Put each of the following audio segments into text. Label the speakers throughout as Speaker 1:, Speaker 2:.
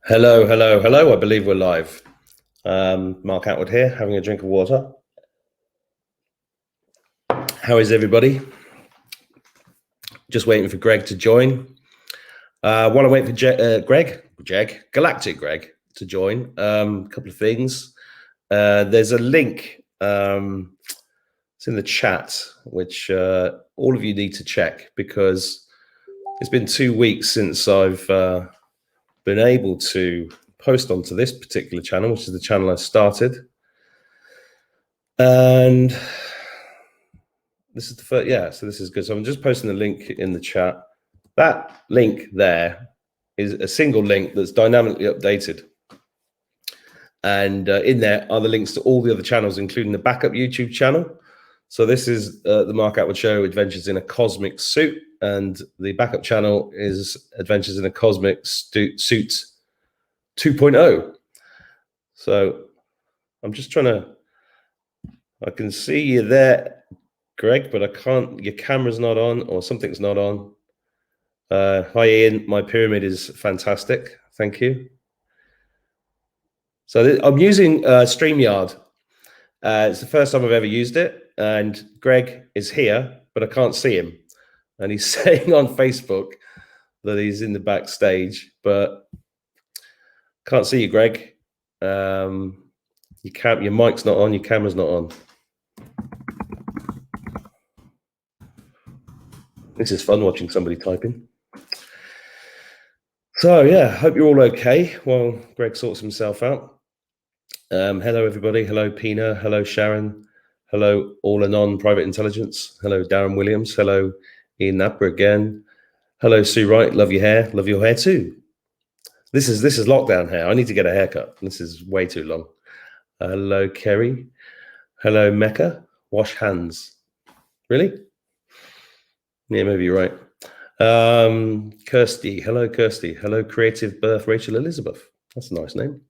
Speaker 1: Hello, hello, hello. I believe we're live. Mark Attwood here, having a drink of water. How is everybody? Just waiting for Greg to join. While I wait for Galactic Greg to join, a couple of things. There's a link. It's in the chat, which all of you need to check because it's been 2 weeks since I've been able to post onto this particular channel, which is the channel I started. And this is the first, yeah, so this is good. So I'm just posting the link in the chat. That link there is a single link that's dynamically updated. And in there are the links to all the other channels, including the backup YouTube channel. So this is the Mark Attwood Show, Adventures in a Cosmic Suit. And the backup channel is Adventures in a Cosmic Suit 2.0. So I'm just trying to, I can see you there, Greg, but I can't, your camera's not on or something's not on. Hi, Ian. My pyramid is fantastic. Thank you. So I'm using StreamYard. It's the first time I've ever used it. And Greg is here, but I can't see him. And he's saying on Facebook that he's in the backstage, but can't see you, Greg. Your mic's not on, your camera's not on. This is fun watching somebody typing. So yeah, hope you're all okay while Greg sorts himself out. Hello everybody. Hello Pina. Hello Sharon. Hello All Anon Private Intelligence. Hello Darren Williams. Hello Ian Napper again. Hello Sue Wright. Love your hair. Love your hair too. This is lockdown hair. I need to get a haircut. This is way too long. Hello Kerry. Hello Mecca. Wash hands. Really? Yeah, maybe you're right. Kirsty. Hello Kirsty. Hello Creative Birth Rachel Elizabeth. That's a nice name.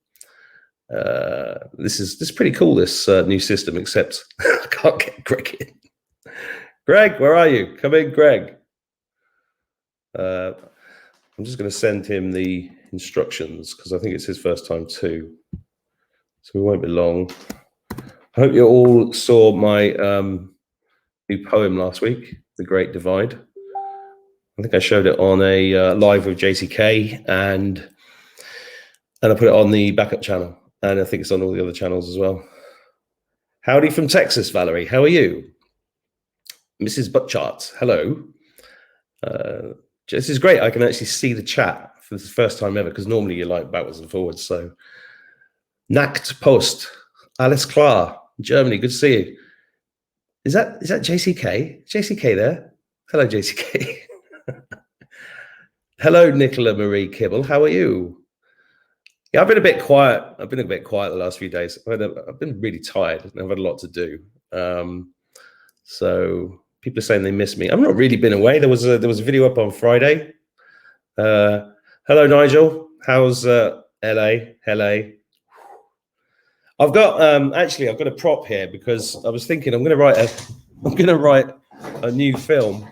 Speaker 1: This is pretty cool, this new system, except I can't get Greg in. Greg, where are you? Come in, Greg. I'm just going to send him the instructions because I think it's his first time too. So we won't be long. I hope you all saw my new poem last week, The Great Divide. I think I showed it on a live with JCK and I put it on the backup channel. And I think it's on all the other channels as well. Howdy from Texas, Valerie. How are you? Mrs. Butchart, hello. This is great. I can actually see the chat for the first time ever because normally you're like backwards and forwards. So, Nacht Post, Alice Klar, Germany. Good to see you. Is that JCK? JCK there? Hello, JCK. Hello, Nicola Marie Kibble. How are you? Yeah, I've been a bit quiet. I've been a bit quiet the last few days. I've been really tired and I've had a lot to do. So people are saying they miss me. I've not really been away. There was a video up on Friday. Hello, Nigel. How's LA? I've got I've got a prop here because I was thinking I'm going to write a new film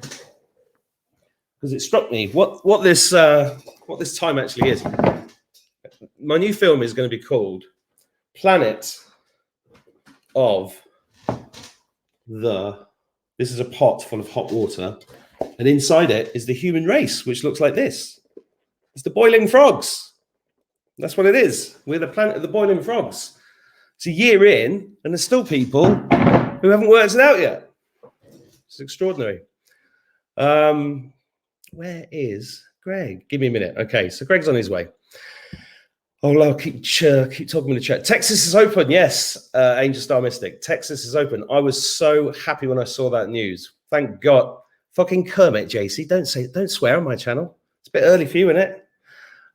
Speaker 1: because it struck me what this time actually is. My new film is going to be called Planet of the... This is a pot full of hot water, and inside it is the human race, which looks like this. It's the boiling frogs. That's what it is. We're the planet of the boiling frogs. It's a year in, and there's still people who haven't worked it out yet. It's extraordinary. Where is Greg? Give me a minute. Okay, so Greg's on his way. I'll keep talking in the chat. Texas is open. Yes, Angel Star Mystic. Texas is open. I was so happy when I saw that news. Thank God. Fucking Kermit, JC. Don't swear on my channel. It's a bit early for you, isn't it?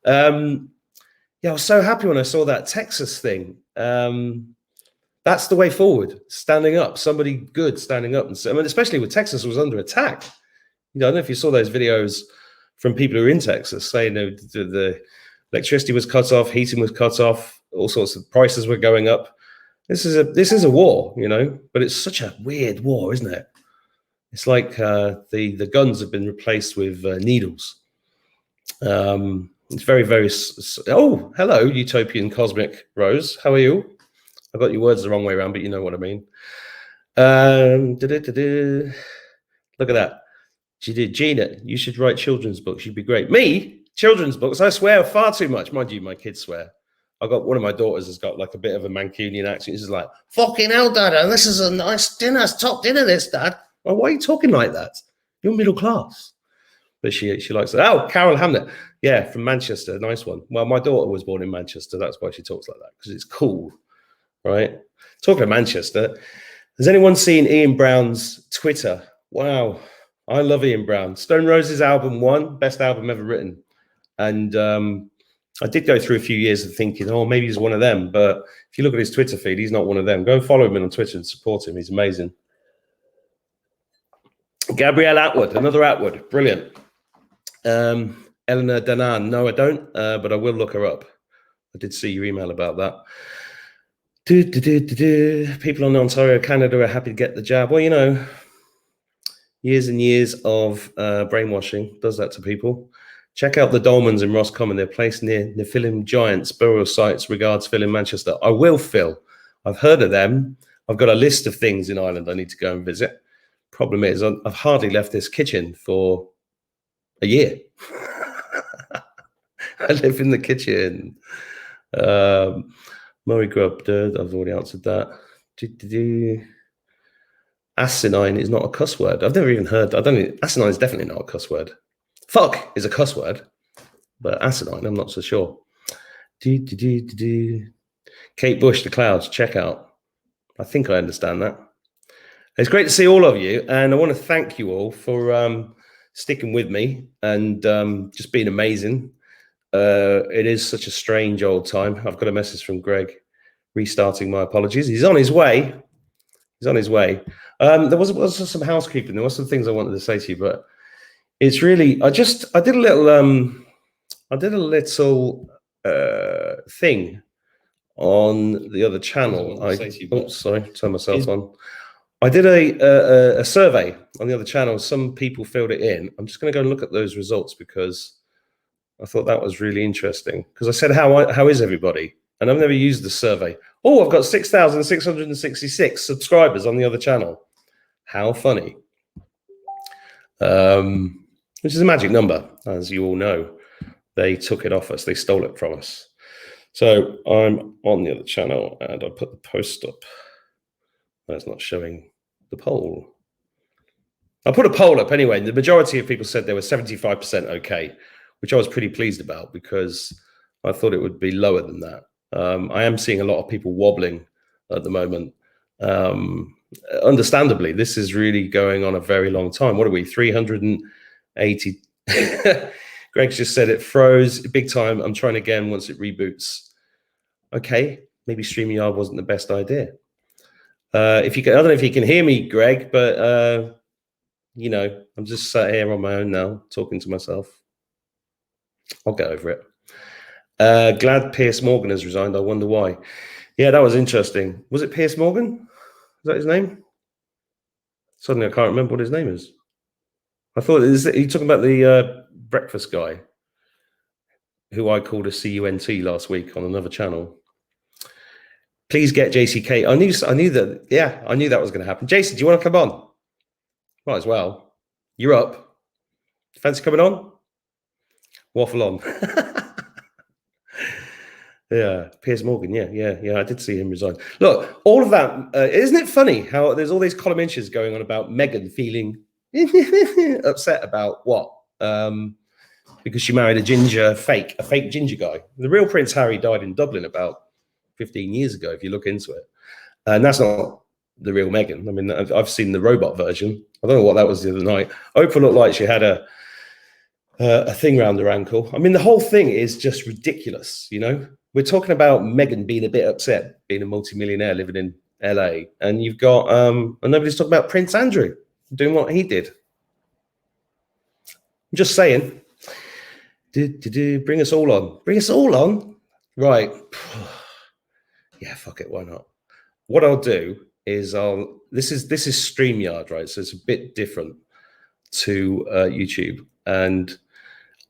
Speaker 1: Yeah, I was so happy when I saw that Texas thing. That's the way forward. Standing up. Somebody good standing up. And I mean, especially with Texas was under attack. I don't know if you saw those videos from people who are in Texas saying the electricity was cut off, heating was cut off, all sorts of prices were going up. This is a war, but it's such a weird war, isn't it? It's like the guns have been replaced with needles. And It's very, very. Oh, hello, Utopian Cosmic Rose. How are you? I got your words the wrong way around, but you know what I mean. Look at that. Gina, you should write children's books. You'd be great. Me? Children's books? I swear far too much. Mind you, my kids swear. I got one of my daughters has got like a bit of a Mancunian accent. She's like, fucking hell, Dad, this is a nice dinner. It's top dinner, this, Dad. Well, why are you talking like that? You're middle class. But she likes it. Oh, Carol Hamnet. Yeah, from Manchester. Nice one. Well, my daughter was born in Manchester. That's why she talks like that, because it's cool, right? Talking of Manchester, has anyone seen Ian Brown's Twitter? Wow. I love Ian Brown. Stone Roses album 1, best album ever written. And I did go through a few years of thinking, oh, maybe he's one of them. But if you look at his Twitter feed, he's not one of them. Go and follow him on Twitter and support him. He's amazing. Gabrielle Attwood, another Attwood. Brilliant. Eleanor Danan. No, I don't, but I will look her up. I did see your email about that. People in Ontario, Canada are happy to get the jab. Well, you know, years and years of brainwashing does that to people. Check out the Dolmans in Roscommon. They're placed near Nephilim Giants burial sites. Regards, Phil in Manchester. I will, Phil. I've heard of them. I've got a list of things in Ireland I need to go and visit. Problem is, I've hardly left this kitchen for a year. I live in the kitchen. Murray Grub, I've already answered that. Asinine is not a cuss word. I've never even heard. Asinine is definitely not a cuss word. Fuck is a cuss word, but asinine, I'm not so sure. Kate Bush, The Clouds, check out. I think I understand that. It's great to see all of you, and I want to thank you all for sticking with me and just being amazing. It is such a strange old time. I've got a message from Greg restarting my apologies. He's on his way. He's on his way. There was some housekeeping. There were some things I wanted to say to you, but it's really, I did a little thing on the other channel. Sorry, turn myself on. I did a survey on the other channel. Some people filled it in. I'm just going to go and look at those results because I thought that was really interesting. Because I said, how is everybody? And I've never used the survey. Oh, I've got 6,666 subscribers on the other channel. How funny. Which is a magic number, as you all know. They took it off us. They stole it from us. So I'm on the other channel and I put the post up. That's not showing the poll. I put a poll up anyway. The majority of people said they were 75% okay, which I was pretty pleased about because I thought it would be lower than that. I am seeing a lot of people wobbling at the moment. Understandably, this is really going on a very long time. What are we, 380? Greg's just said it froze big time. I'm trying again once it reboots. Okay, maybe StreamYard wasn't the best idea. If you can, I don't know if you can hear me, Greg, but you know, I'm just sat here on my own now, talking to myself. I'll get over it. Glad Piers Morgan has resigned. I wonder why. Yeah, that was interesting. Was it Piers Morgan? Is that his name? Suddenly I can't remember what his name is. I thought, are you talking about the breakfast guy who I called a CUNT last week on another channel? Please get JCK. I knew that. Yeah, I knew that was going to happen. Jason, do you want to come on? Might as well. You're up. Fancy coming on? Waffle on. Yeah, Piers Morgan. Yeah. I did see him resign. Look, all of that. Isn't it funny how there's all these column inches going on about Meghan feeling upset about what? Because she married a fake ginger guy. The real Prince Harry died in Dublin about 15 years ago, if you look into it. And that's not the real Meghan. I mean, I've seen the robot version. I don't know what that was the other night. Oprah looked like she had a thing around her ankle. I mean, the whole thing is just ridiculous, you know? We're talking about Meghan being a bit upset, being a multimillionaire living in LA. And you've got, and nobody's talking about Prince Andrew doing what he did. I'm just saying. Bring us all on. Bring us all on. Right. Yeah, fuck it. Why not? What I'll do is this is StreamYard, right? So it's a bit different to YouTube. And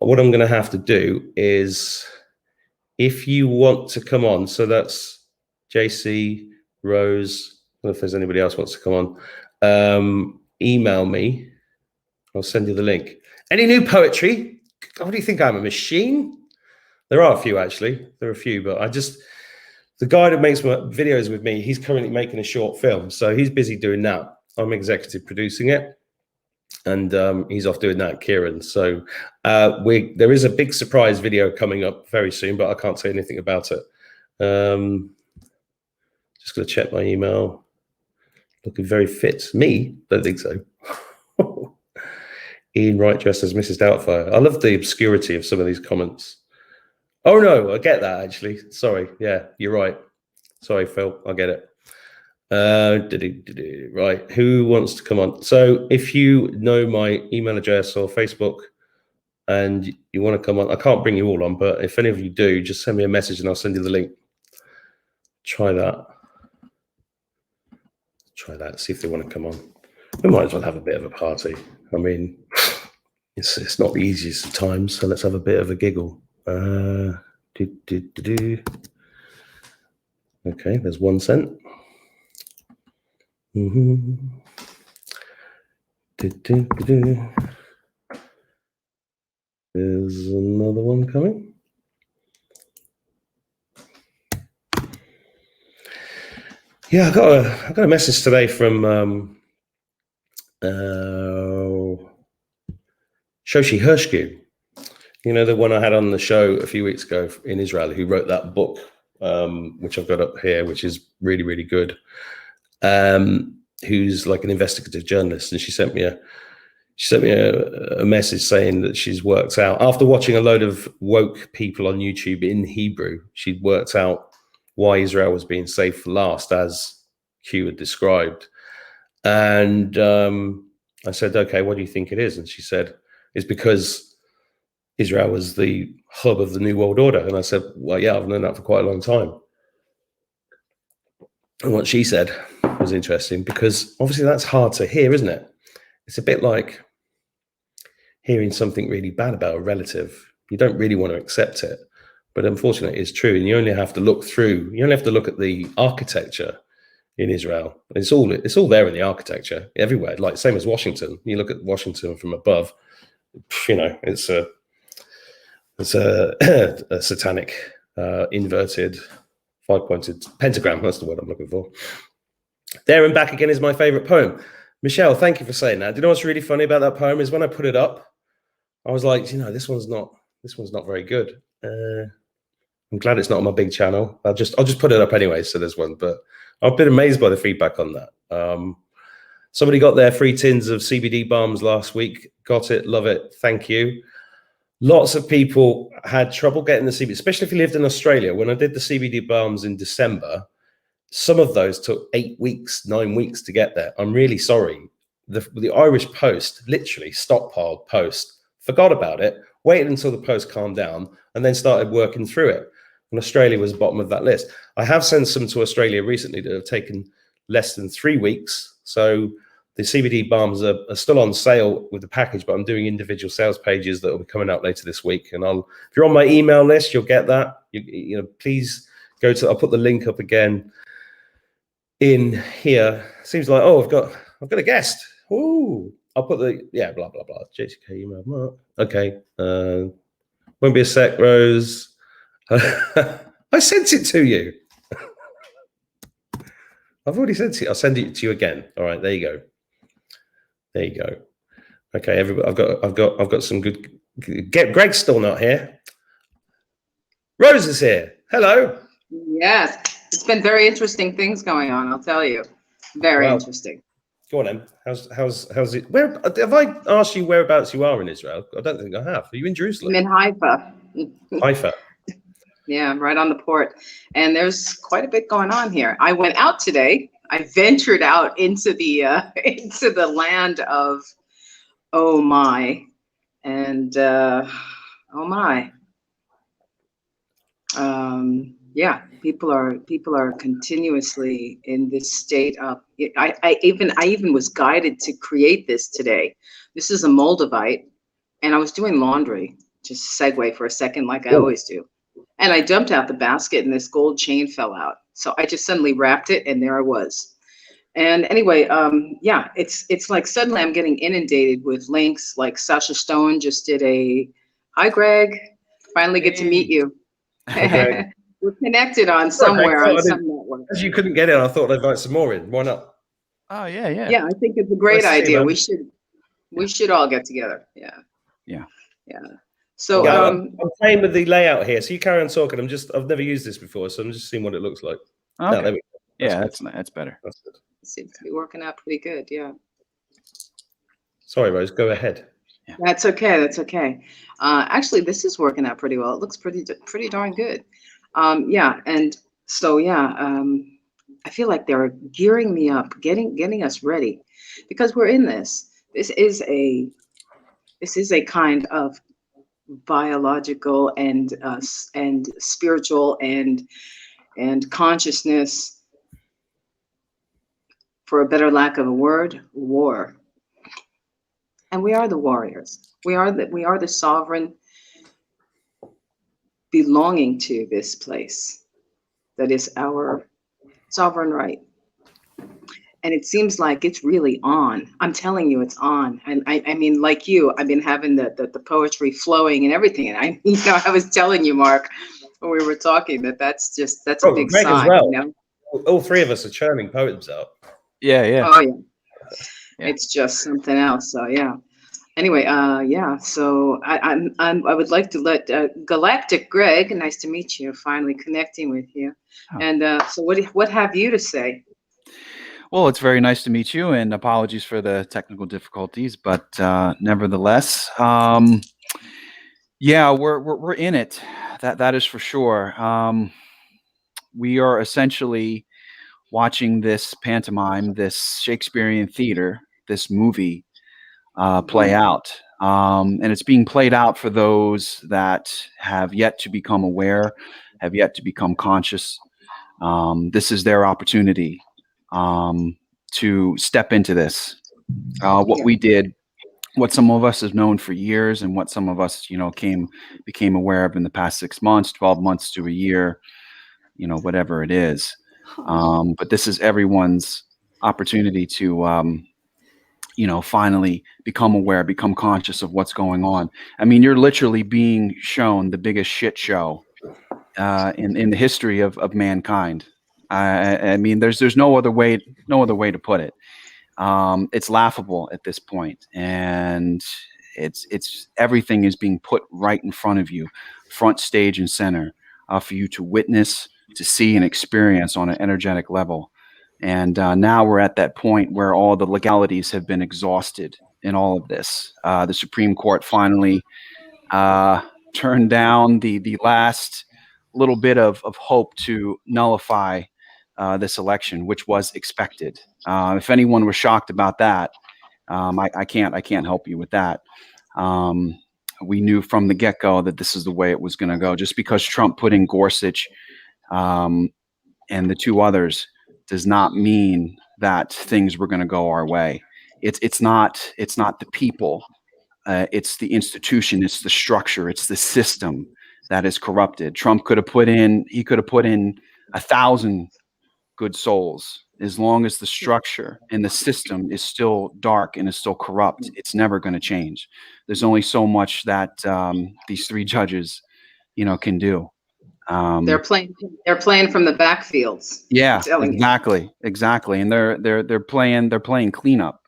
Speaker 1: what I'm going to have to do is, if you want to come on, so that's JC, Rose, I don't know if there's anybody else wants to come on, email me. I'll send you the link. Any new poetry? What do you think? I'm a machine? There are a few, actually. There are a few, but the guy that makes my videos with me, he's currently making a short film. So he's busy doing that. I'm executive producing it. And he's off doing that, Kieran. So there is a big surprise video coming up very soon, but I can't say anything about it. Just going to check my email. Looking very fit. Me? Don't think so. Ian Wright dressed as Mrs. Doubtfire. I love the obscurity of some of these comments. Oh, no, I get that, actually. Sorry. Yeah, you're right. Sorry, Phil. I get it. Right. Who wants to come on? So if you know my email address or Facebook and you want to come on, I can't bring you all on, but if any of you do, just send me a message and I'll send you the link. Try that. Try that. See if they want to come on. We might as well have a bit of a party. I mean, it's not the easiest of times, so let's have a bit of a giggle. Okay, there's 1 cent. There's another one coming. Yeah, I got a message today from Shoshi Hershku. You know, the one I had on the show a few weeks ago in Israel, who wrote that book, which I've got up here, which is really, really good. Who's like an investigative journalist, and she sent me a message saying that she's worked out, after watching a load of woke people on YouTube in Hebrew, she'd worked out why Israel was being saved for last, as Q had described. And I said, okay, what do you think it is? And she said, it's because Israel was the hub of the New World Order. And I said, well, yeah, I've known that for quite a long time. And what she said was interesting, because obviously that's hard to hear, isn't it? It's a bit like hearing something really bad about a relative. You don't really want to accept it, but unfortunately it's true. And you only have to look at the architecture in Israel. It's all there in the architecture everywhere, like same as Washington. You look at Washington from above, you know, it's a satanic, inverted, 5-pointed pentagram. That's the word I'm looking for. There and Back Again is my favorite poem. Michelle, thank you for saying that. Do you know what's really funny about that poem is when I put it up, I was like, you know, this one's not very good. I'm glad it's not on my big channel. I'll just put it up anyway. So there's one, but I've been amazed by the feedback on that. Somebody got their 3 tins of CBD balms last week. Got it, love it, thank you. Lots of people had trouble getting the CBD, especially if you lived in Australia. When I did the CBD balms in December, some of those took 8 weeks, 9 weeks to get there. I'm really sorry. The Irish Post literally stockpiled post, forgot about it, waited until the post calmed down, and then started working through it. And Australia was bottom of that list. I have sent some to Australia recently that have taken less than 3 weeks. So the CBD balms are still on sale with the package, but I'm doing individual sales pages that will be coming out later this week. And if you're on my email list, you'll get that. You know, please go to. I'll put the link up again in here. Seems like, oh, I've got a guest. Ooh, I'll put blah blah blah. JCK email Mark. Okay, won't be a sec, Rose. I sent it to you. I've already sent it. I'll send it to you again. All right, there you go. There you go. Okay, everybody. I've got some good. Greg's still not here. Rose is here. Hello.
Speaker 2: Yes, it's been very interesting things going on. I'll tell you, very interesting.
Speaker 1: Go on, then. How's it? Where have I asked you whereabouts you are in Israel? I don't think I have. Are you in Jerusalem?
Speaker 2: I'm in Haifa.
Speaker 1: Haifa.
Speaker 2: Yeah, I'm right on the port, and there's quite a bit going on here. I went out today. I ventured out into the land of oh my, and oh my. Yeah, people are continuously in this state of. I even was guided to create this today. This is a Moldavite, and I was doing laundry, just segue for a second, like I
Speaker 1: Cool.
Speaker 2: always do. And I dumped out the basket, and this gold chain fell out. So I just suddenly wrapped it, and there I was. And anyway, yeah, it's like suddenly I'm getting inundated with links. Like Sasha Stone just did a, hi Greg, finally get to meet you.
Speaker 1: Okay.
Speaker 2: We're connected on
Speaker 1: Sorry, Greg,
Speaker 2: somewhere
Speaker 1: no,
Speaker 2: on
Speaker 1: I
Speaker 2: some
Speaker 1: didn't-
Speaker 2: network.
Speaker 1: As you couldn't get in, I thought I'd invite some more in. Why not?
Speaker 3: Oh yeah, yeah.
Speaker 2: Yeah, I think it's a great
Speaker 1: Nice to see you,
Speaker 2: idea.
Speaker 1: man.
Speaker 2: We should all get together. Yeah.
Speaker 3: Yeah.
Speaker 2: Yeah. So
Speaker 1: Yeah, I'm playing with the layout here. So you carry on talking. I've never used this before, so I'm just seeing what it looks like.
Speaker 3: Okay.
Speaker 1: No, there we go.
Speaker 3: Yeah,
Speaker 1: good.
Speaker 3: that's better.
Speaker 1: That's good.
Speaker 2: it seems to be working out pretty good. Yeah.
Speaker 1: Sorry, Rose, go ahead.
Speaker 2: That's okay. That's okay. Actually, this is working out pretty well. It looks pretty darn good. Yeah, and so yeah, I feel like they're gearing me up, getting us ready, because we're in this. This is a kind of biological and spiritual and consciousness, for a better lack of a word, war. And we are the warriors. We are the sovereign, belonging to this place that is our sovereign right. And it seems like it's really on. I'm telling you, it's on. And I mean, like you, I've been having the poetry flowing and everything. And I was telling you, Mark, when we were talking, that's a big
Speaker 1: Greg
Speaker 2: sign.
Speaker 1: as well.
Speaker 2: You know?
Speaker 1: All three of us are churning poems out.
Speaker 3: Yeah, yeah.
Speaker 2: Oh yeah.
Speaker 3: Yeah.
Speaker 2: It's just something else. So yeah. Anyway, yeah. So I would like to let Galactic Greg. Nice to meet you. Finally connecting with you.
Speaker 3: Oh.
Speaker 2: And so what have you to say?
Speaker 3: Well, it's very nice to meet you, and apologies for the technical difficulties, but nevertheless, yeah, we're in it. That is for sure. We are essentially watching this pantomime, this Shakespearean theater, this movie play out. And it's being played out for those that have yet to become aware, have yet to become conscious. This is their opportunity to step into this. What we did, what some of us have known for years, and what some of us, became aware of in the past 6 months, 12 months to a year, whatever it is. But this is everyone's opportunity to, finally become aware, become conscious of what's going on. I mean, you're literally being shown the biggest shit show in the history of mankind. I mean, there's no other way to put it. It's laughable at this point, and it's everything is being put right in front of you, front stage and center, for you to witness, to see, and experience on an energetic level. And now we're at that point where all the legalities have been exhausted in all of this. The Supreme Court finally turned down the last little bit of hope to nullify this election, which was expected. If anyone was shocked about that, I can't help you with that. We knew from the get-go that this is the way it was going to go. Just because Trump put in Gorsuch and the two others does not mean that things were going to go our way. It's not the people. It's the institution. It's the structure. It's the system that is corrupted. Trump could have put in 1,000 good souls. As long as the structure and the system is still dark and is still corrupt, it's never going to change. There's only so much that these three judges, can do.
Speaker 2: They're playing from the backfields.
Speaker 3: Yeah,
Speaker 2: I'm
Speaker 3: exactly. And they're playing cleanup.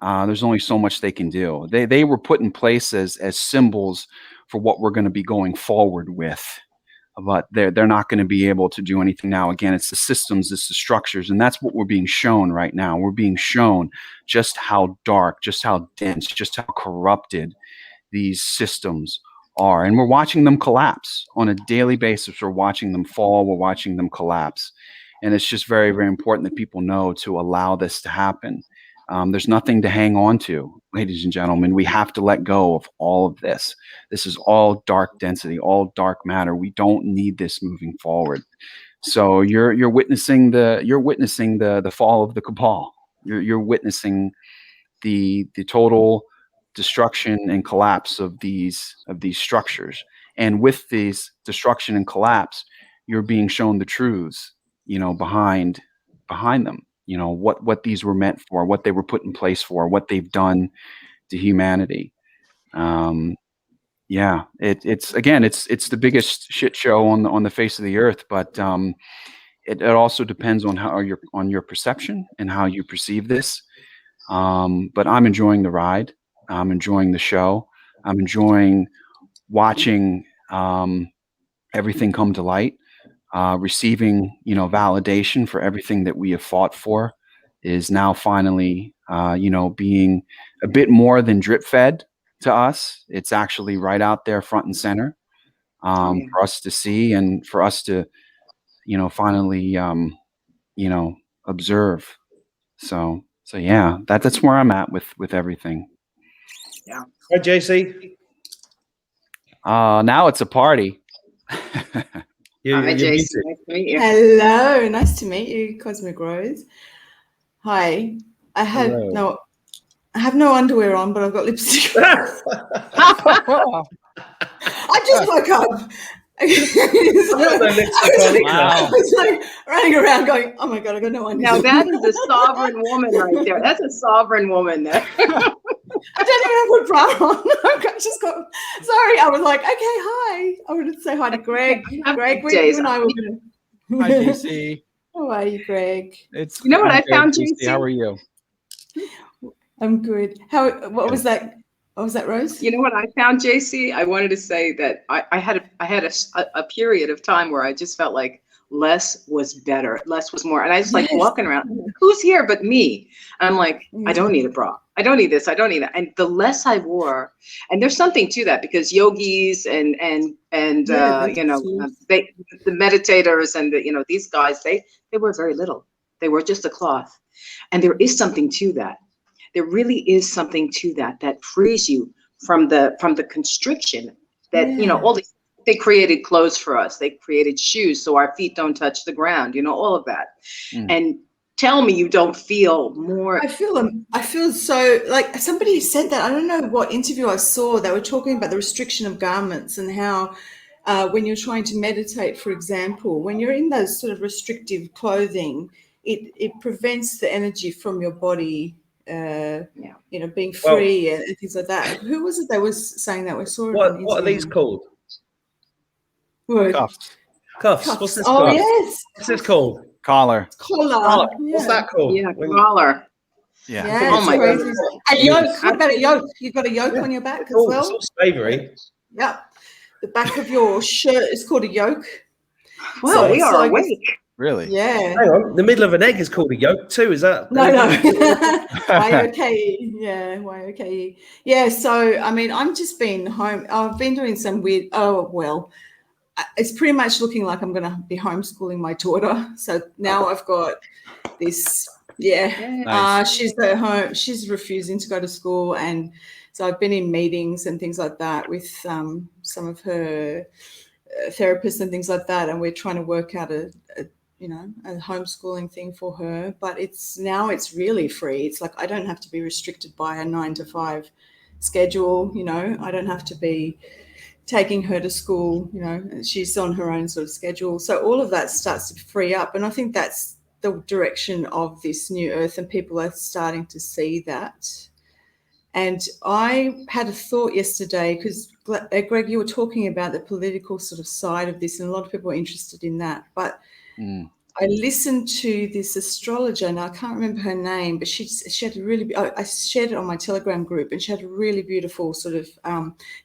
Speaker 3: There's only so much they can do. They were put in place as symbols for what we're going to be going forward with. But they're not going to be able to do anything now. Again, it's the systems, it's the structures, and that's what we're being shown right now. We're being shown just how dark, just how dense, just how corrupted these systems are. And we're watching them collapse on a daily basis. We're watching them fall. We're watching them collapse. And it's just very, very important that people know to allow this to happen. There's nothing to hang on to, ladies and gentlemen. We have to let go of all of this. This is all dark density, all dark matter. We don't need this moving forward. So you're witnessing the fall of the cabal. You're witnessing the total destruction and collapse of these structures. And with these destruction and collapse, you're being shown the truths, behind them. What these were meant for, what they were put in place for, what they've done to humanity. Yeah, it's the biggest shit show on the face of the earth, but it also depends on your perception and how you perceive this. But I'm enjoying the ride. I'm enjoying the show. I'm enjoying watching everything come to light, receiving validation for everything that we have fought for is now finally being a bit more than drip fed to us. It's actually right out there front and center for us to see and for us to finally observe. So yeah, that's where I'm at with everything.
Speaker 2: Yeah.
Speaker 1: Hi, JC.
Speaker 3: Now it's a party.
Speaker 2: Hi,
Speaker 1: You're
Speaker 2: Jason.
Speaker 1: muted.
Speaker 2: Nice to meet you.
Speaker 4: Hello, nice to meet you, Cosmic Rose. Hi. I have no underwear on, but I've got lipstick. I just woke up. I was like running around going, oh my God, I got no underwear.
Speaker 2: Now that is a sovereign woman right there. That's a sovereign woman there.
Speaker 4: I don't even have a bra on. Sorry, I was like, okay, hi. I wanted to say hi to Greg. Greg, you and I were going to.
Speaker 3: Hi, JC.
Speaker 4: How are you, Greg?
Speaker 2: You know what I found, JC?
Speaker 3: How are you?
Speaker 4: I'm good. What was that? What was that, Rose?
Speaker 2: You know what I found, JC? I wanted to say that I had a period of time where I just felt like less was better, less was more, and I just like walking around. Who's here but me? And I'm like, I don't need a bra. I don't need this. I don't need that. And the less I wore, and there's something to that because yogis and the meditators and these guys they wear very little. They wear just a cloth, and there is something to that. There really is something to that frees you from the constriction that all they created clothes for us. They created shoes so our feet don't touch the ground. All of that. And tell me you don't feel more.
Speaker 4: I feel so like somebody said that. I don't know what interview I saw. They were talking about the restriction of garments and how when you're trying to meditate, for example, when you're in those sort of restrictive clothing, it prevents the energy from your body being free and things like that. Who was it that was saying that? We saw it.
Speaker 1: What are these called?
Speaker 4: What?
Speaker 1: Cuffs. What's this
Speaker 4: Oh,
Speaker 1: called?
Speaker 4: yes.
Speaker 1: What's this called?
Speaker 3: Collar.
Speaker 4: Collar. Yeah.
Speaker 1: What's that called?
Speaker 2: Yeah, collar.
Speaker 3: Yeah.
Speaker 2: Oh my God.
Speaker 4: A yoke. What about a yoke? You've got a yoke on your back as well?
Speaker 1: It's all slavery.
Speaker 4: Yeah. The back of your shirt is called a yoke.
Speaker 2: Well,
Speaker 4: So
Speaker 2: we
Speaker 4: it's
Speaker 2: are
Speaker 4: like-
Speaker 2: awake.
Speaker 3: Really?
Speaker 4: Yeah.
Speaker 1: Hang on, the middle of an egg is called a yolk too. Is that?
Speaker 4: No. Y-O-K-E. Yeah, Y-O-K-E. Yeah, so, I mean, I'm just been home. I've been doing some weird, it's pretty much looking like I'm going to be homeschooling my daughter. So now I've got this,
Speaker 3: Nice.
Speaker 4: she's at home. She's refusing to go to school. And so I've been in meetings and things like that with some of her therapists and things like that. And we're trying to work out a homeschooling thing for her, but it's really free. It's like I don't have to be restricted by a 9 to 5 schedule. I don't have to be taking her to school. She's on her own sort of schedule. So all of that starts to free up, and I think that's the direction of this new earth, and people are starting to see that. And I had a thought yesterday because, Greg, you were talking about the political sort of side of this, and a lot of people are interested in that. But I listened to this astrologer, and I can't remember her name, but she had a really, I shared it on my Telegram group, and she had a really beautiful sort of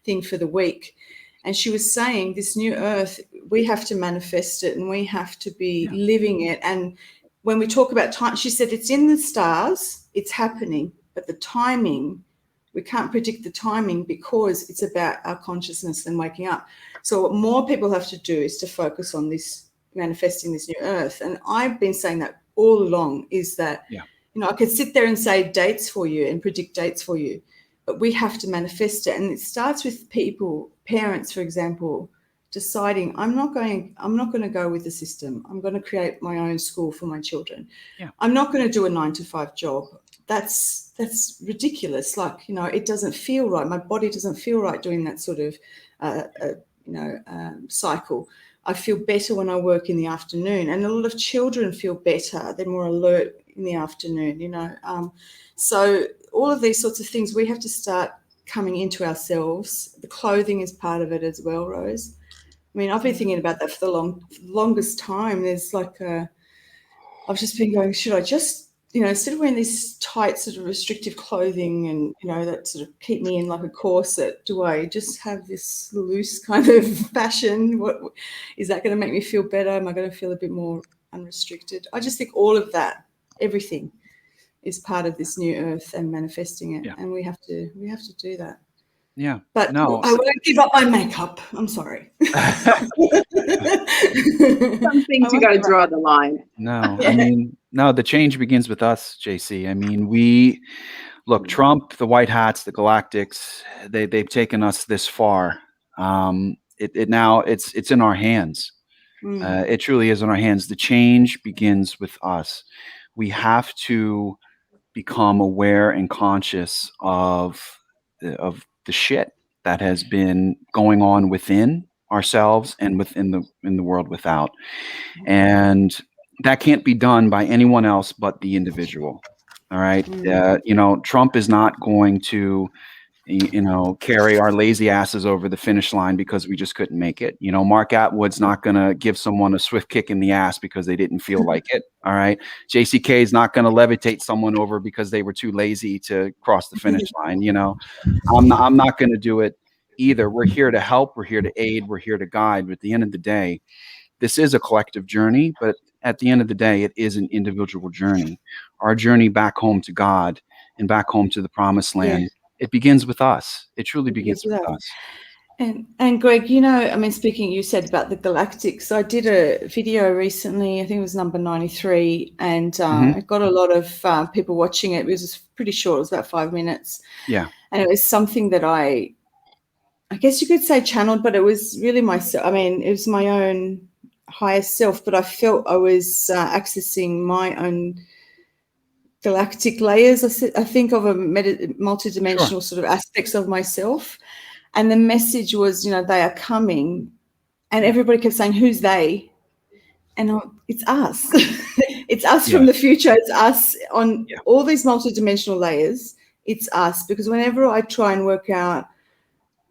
Speaker 4: thing for the week. And she was saying this new earth, we have to manifest it and we have to be living it. And when we talk about time, she said it's in the stars, it's happening, but the timing, we can't predict the timing because it's about our consciousness and waking up. So what more people have to do is to focus on this, manifesting this new earth. And I've been saying that all along, is that, I could sit there and say dates for you and predict dates for you, but we have to manifest it. And it starts with people, parents, for example, deciding I'm not going to go with the system. I'm going to create my own school for my children. I'm not going to do a 9 to 5 job. that's ridiculous. Like, you know, it doesn't feel right. My body doesn't feel right doing that sort of, cycle. I feel better when I work in the afternoon, and a lot of children feel better. They're more alert in the afternoon, you know. So all of these sorts of things, we have to start coming into ourselves. The clothing is part of it as well, Rose. I mean, I've been thinking about that for the longest time. There's like I've just been going, should I just, you know, instead of wearing these tight sort of restrictive clothing and, you know, that sort of keep me in like a corset, do I just have this loose kind of fashion? What is that going to make me feel better? Am I going to feel a bit more unrestricted? I just think all of that, everything, is part of this new earth and manifesting it, and we have to do that.
Speaker 3: Yeah,
Speaker 4: but
Speaker 3: no,
Speaker 4: I won't give up my makeup. I'm sorry.
Speaker 2: Some things you got to draw the line.
Speaker 3: No, I mean, no, the change begins with us, JC. I mean, look, Trump, the White Hats, the Galactics, they've taken us this far. It's in our hands. It truly is in our hands. The change begins with us. We have to become aware and conscious of the shit that has been going on within ourselves and within the world without, and that can't be done by anyone else but the individual. All right. You know, Trump is not going to, you know, carry our lazy asses over the finish line because we just couldn't make it. You know, Mark Attwood's not going to give someone a swift kick in the ass because they didn't feel like it. All right. JCK is not going to levitate someone over because they were too lazy to cross the finish line. You know, I'm not going to do it either. We're here to help. We're here to aid. We're here to guide. But at the end of the day, this is a collective journey. But at the end of the day, it is an individual journey. Our journey back home to God and back home to the promised land. It begins with us. It truly begins with us.
Speaker 4: And Greg, you know, I mean, speaking, you said about the Galactic. So I did a video recently, I think it was number 93, and it got a lot of people watching it. It was pretty short. It was about 5 minutes.
Speaker 3: Yeah.
Speaker 4: And it was something that I guess you could say channeled, but it was really myself. I mean, it was my own higher self, but I felt I was accessing my own galactic layers, I think, of a multidimensional sort of aspects of myself. And the message was, you know, they are coming, and everybody kept saying, who's they? And it's us. It's us from the future. It's us on all these multidimensional layers. It's us, because whenever I try and work out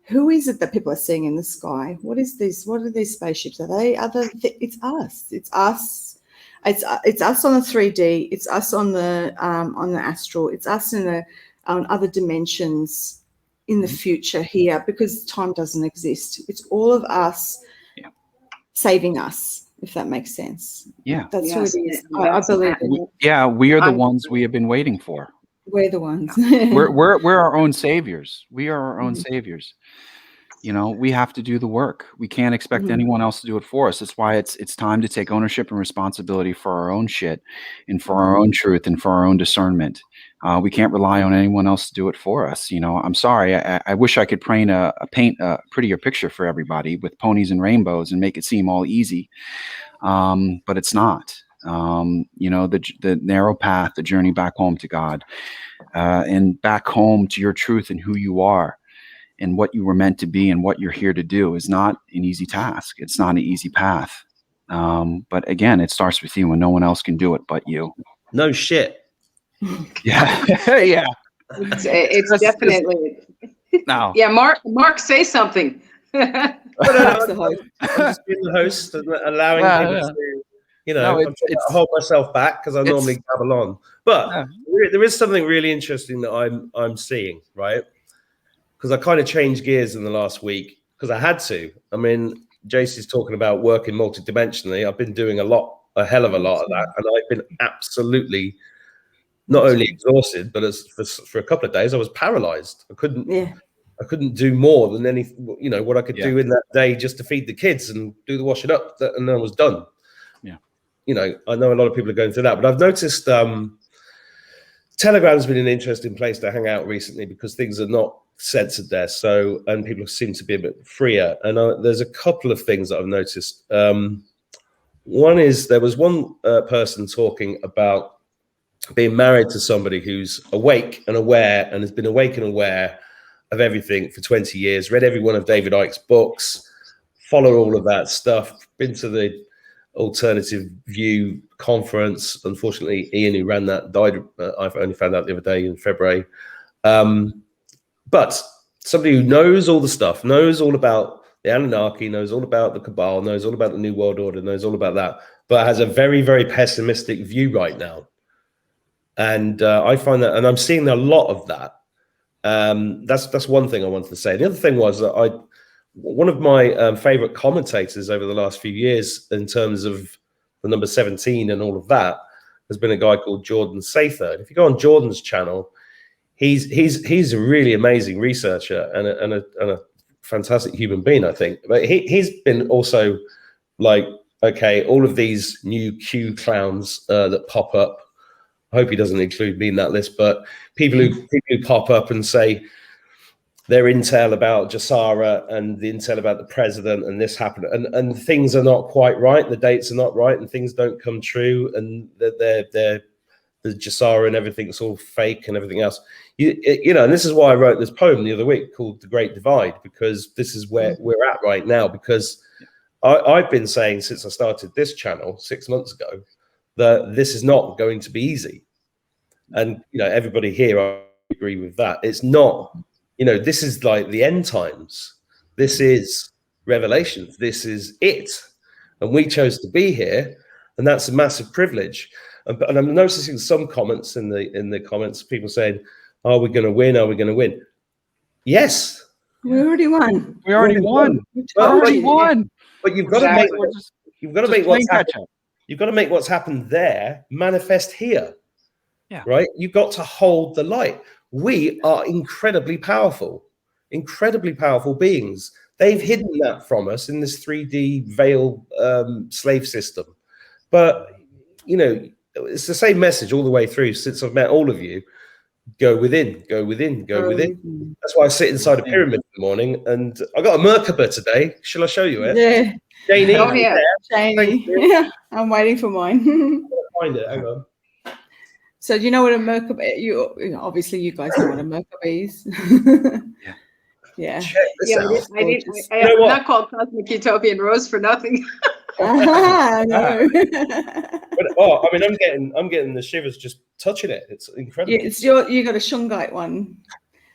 Speaker 4: who is it that people are seeing in the sky, what is this? What are these spaceships? Are they other? It's us. It's us. It's us on the 3D. It's us on the astral. It's us in the on other dimensions in the future here, because time doesn't exist. It's all of us saving us, if that makes sense.
Speaker 3: Yeah,
Speaker 4: that's who it is. I believe it.
Speaker 3: We are the ones we have been waiting for.
Speaker 4: We're the ones.
Speaker 3: we're our own saviors. We are our own saviors. You know, we have to do the work. We can't expect anyone else to do it for us. That's why it's time to take ownership and responsibility for our own shit and for our own truth and for our own discernment. We can't rely on anyone else to do it for us. You know, I'm sorry. I wish I could paint a prettier picture for everybody with ponies and rainbows and make it seem all easy. But it's not. You know, the narrow path, the journey back home to God, and back home to your truth and who you are, and what you were meant to be and what you're here to do is not an easy task. It's not an easy path. But again, it starts with you, and no one else can do it but you.
Speaker 1: No shit.
Speaker 3: Yeah. Yeah.
Speaker 2: It's definitely.
Speaker 3: No.
Speaker 2: Yeah, Mark, say something.
Speaker 1: I'm just being the host and allowing people to, you know, I'm trying to hold myself back because I normally babble on. But there is something really interesting that I'm seeing, right? Because I kind of changed gears in the last week because I had to. I mean, JC's talking about working multidimensionally. I've been doing a hell of a lot of that, and I've been absolutely not only exhausted, but for a couple of days I was paralyzed. I couldn't do more than what I could do in that day just to feed the kids and do the washing up, and then I was done.
Speaker 3: Yeah,
Speaker 1: you know, I know a lot of people are going through that, but I've noticed Telegram's been an interesting place to hang out recently because things are not censored there, and people seem to be a bit freer. And there's a couple of things that I've noticed. One is there was one person talking about being married to somebody who's awake and aware and has been awake and aware of everything for 20 years, read every one of David Icke's books, follow all of that stuff, been to the Alternative View conference. Unfortunately, Ian, who ran that, died. I've only found out the other day in February. But somebody who knows all the stuff, knows all about the Anunnaki, knows all about the Cabal, knows all about the New World Order, knows all about that, but has a very, very pessimistic view right now. And I find that, and I'm seeing a lot of that. That's one thing I wanted to say. The other thing was that one of my favorite commentators over the last few years in terms of the number 17 and all of that has been a guy called Jordan Sather. If you go on Jordan's channel, he's a really amazing researcher and a fantastic human being, I think. But he's been also like, okay, all of these new Q clowns that pop up. I hope he doesn't include me in that list, but people who pop up and say their intel about Jassara and the intel about the president and this happened and things are not quite right, the dates are not right, and things don't come true, and they're the Jassara and everything's all fake and everything else. You know, and this is why I wrote this poem the other week called The Great Divide, because this is where we're at right now. Because I've been saying since I started this channel 6 months ago that this is not going to be easy. And, you know, everybody here, I agree with that. It's not, you know, this is like the end times. This is Revelations. This is it. And we chose to be here. And that's a massive privilege. And I'm noticing some comments in the comments, people saying, are we going to win? Are we going to win? Yes.
Speaker 4: We already won.
Speaker 3: We already won.
Speaker 1: But you've got to make you've got to make what's happened there manifest here.
Speaker 3: Yeah.
Speaker 1: Right? You've got to hold the light. We are incredibly powerful beings. They've hidden that from us in this 3D veil slave system. But, you know, it's the same message all the way through since I've met all of you. Go within, go within, go within. That's why I sit inside a pyramid in the morning, and I got a Merkaba today. Shall I show you it?
Speaker 4: Yeah.
Speaker 1: Janie.
Speaker 2: Oh, yeah.
Speaker 4: Janie. Yeah, I'm waiting for mine.
Speaker 1: Find it. Hang on.
Speaker 4: So do you know what a Merkaba? You obviously you guys know what a Merkaba is. Yeah.
Speaker 1: Check this
Speaker 2: Yeah,
Speaker 1: out.
Speaker 2: I am not called Cosmic Utopian Rose for nothing.
Speaker 4: No.
Speaker 1: But, I mean, I'm getting the shivers just touching it. It's incredible.
Speaker 4: Yeah, you got a Shungite one.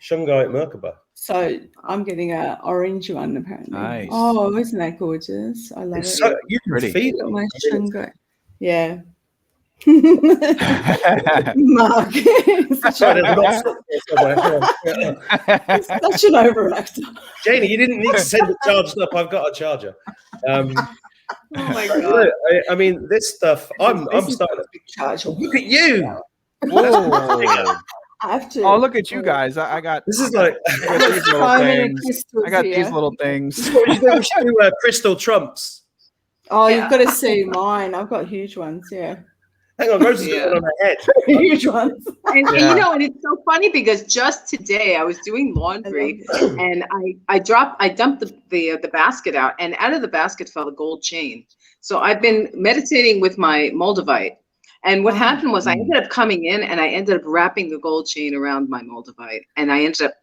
Speaker 1: Shungite Merkaba.
Speaker 4: So I'm getting an orange one apparently.
Speaker 3: Nice.
Speaker 4: Oh, isn't that gorgeous? I love
Speaker 1: It's
Speaker 4: it.
Speaker 1: so you can
Speaker 3: Pretty.
Speaker 1: feel
Speaker 4: Got
Speaker 1: it.
Speaker 4: my
Speaker 1: I mean,
Speaker 4: Shungite. Yeah. Mark. Such
Speaker 1: Sorry, there's lots of it somewhere.
Speaker 4: an overactor.
Speaker 1: Janie, you didn't need to send it charged up. I've got a charger.
Speaker 2: Oh my
Speaker 1: So,
Speaker 2: God.
Speaker 1: I mean, this stuff. I'm starting to
Speaker 4: Charge.
Speaker 1: look at you.
Speaker 3: Whoa.
Speaker 4: I have to.
Speaker 3: Oh, look at you guys. I got
Speaker 1: This is like
Speaker 3: I got these little
Speaker 4: So many
Speaker 3: things.
Speaker 4: crystals
Speaker 3: I got
Speaker 4: here.
Speaker 3: these little things.
Speaker 1: we should do crystal trumps.
Speaker 4: Oh,
Speaker 2: Yeah.
Speaker 4: you've got to see mine. I've got huge ones. Yeah.
Speaker 1: Hang on, Rosie's
Speaker 2: Yeah.
Speaker 1: got one on her head.
Speaker 4: Huge ones.
Speaker 2: And
Speaker 3: Yeah.
Speaker 2: you know, and it's so funny because just today I was doing laundry and I dumped the basket out, and out of the basket fell a gold chain. So I've been meditating with my Moldavite. And what happened was I ended up coming in and I ended up wrapping the gold chain around my Moldavite. And I ended up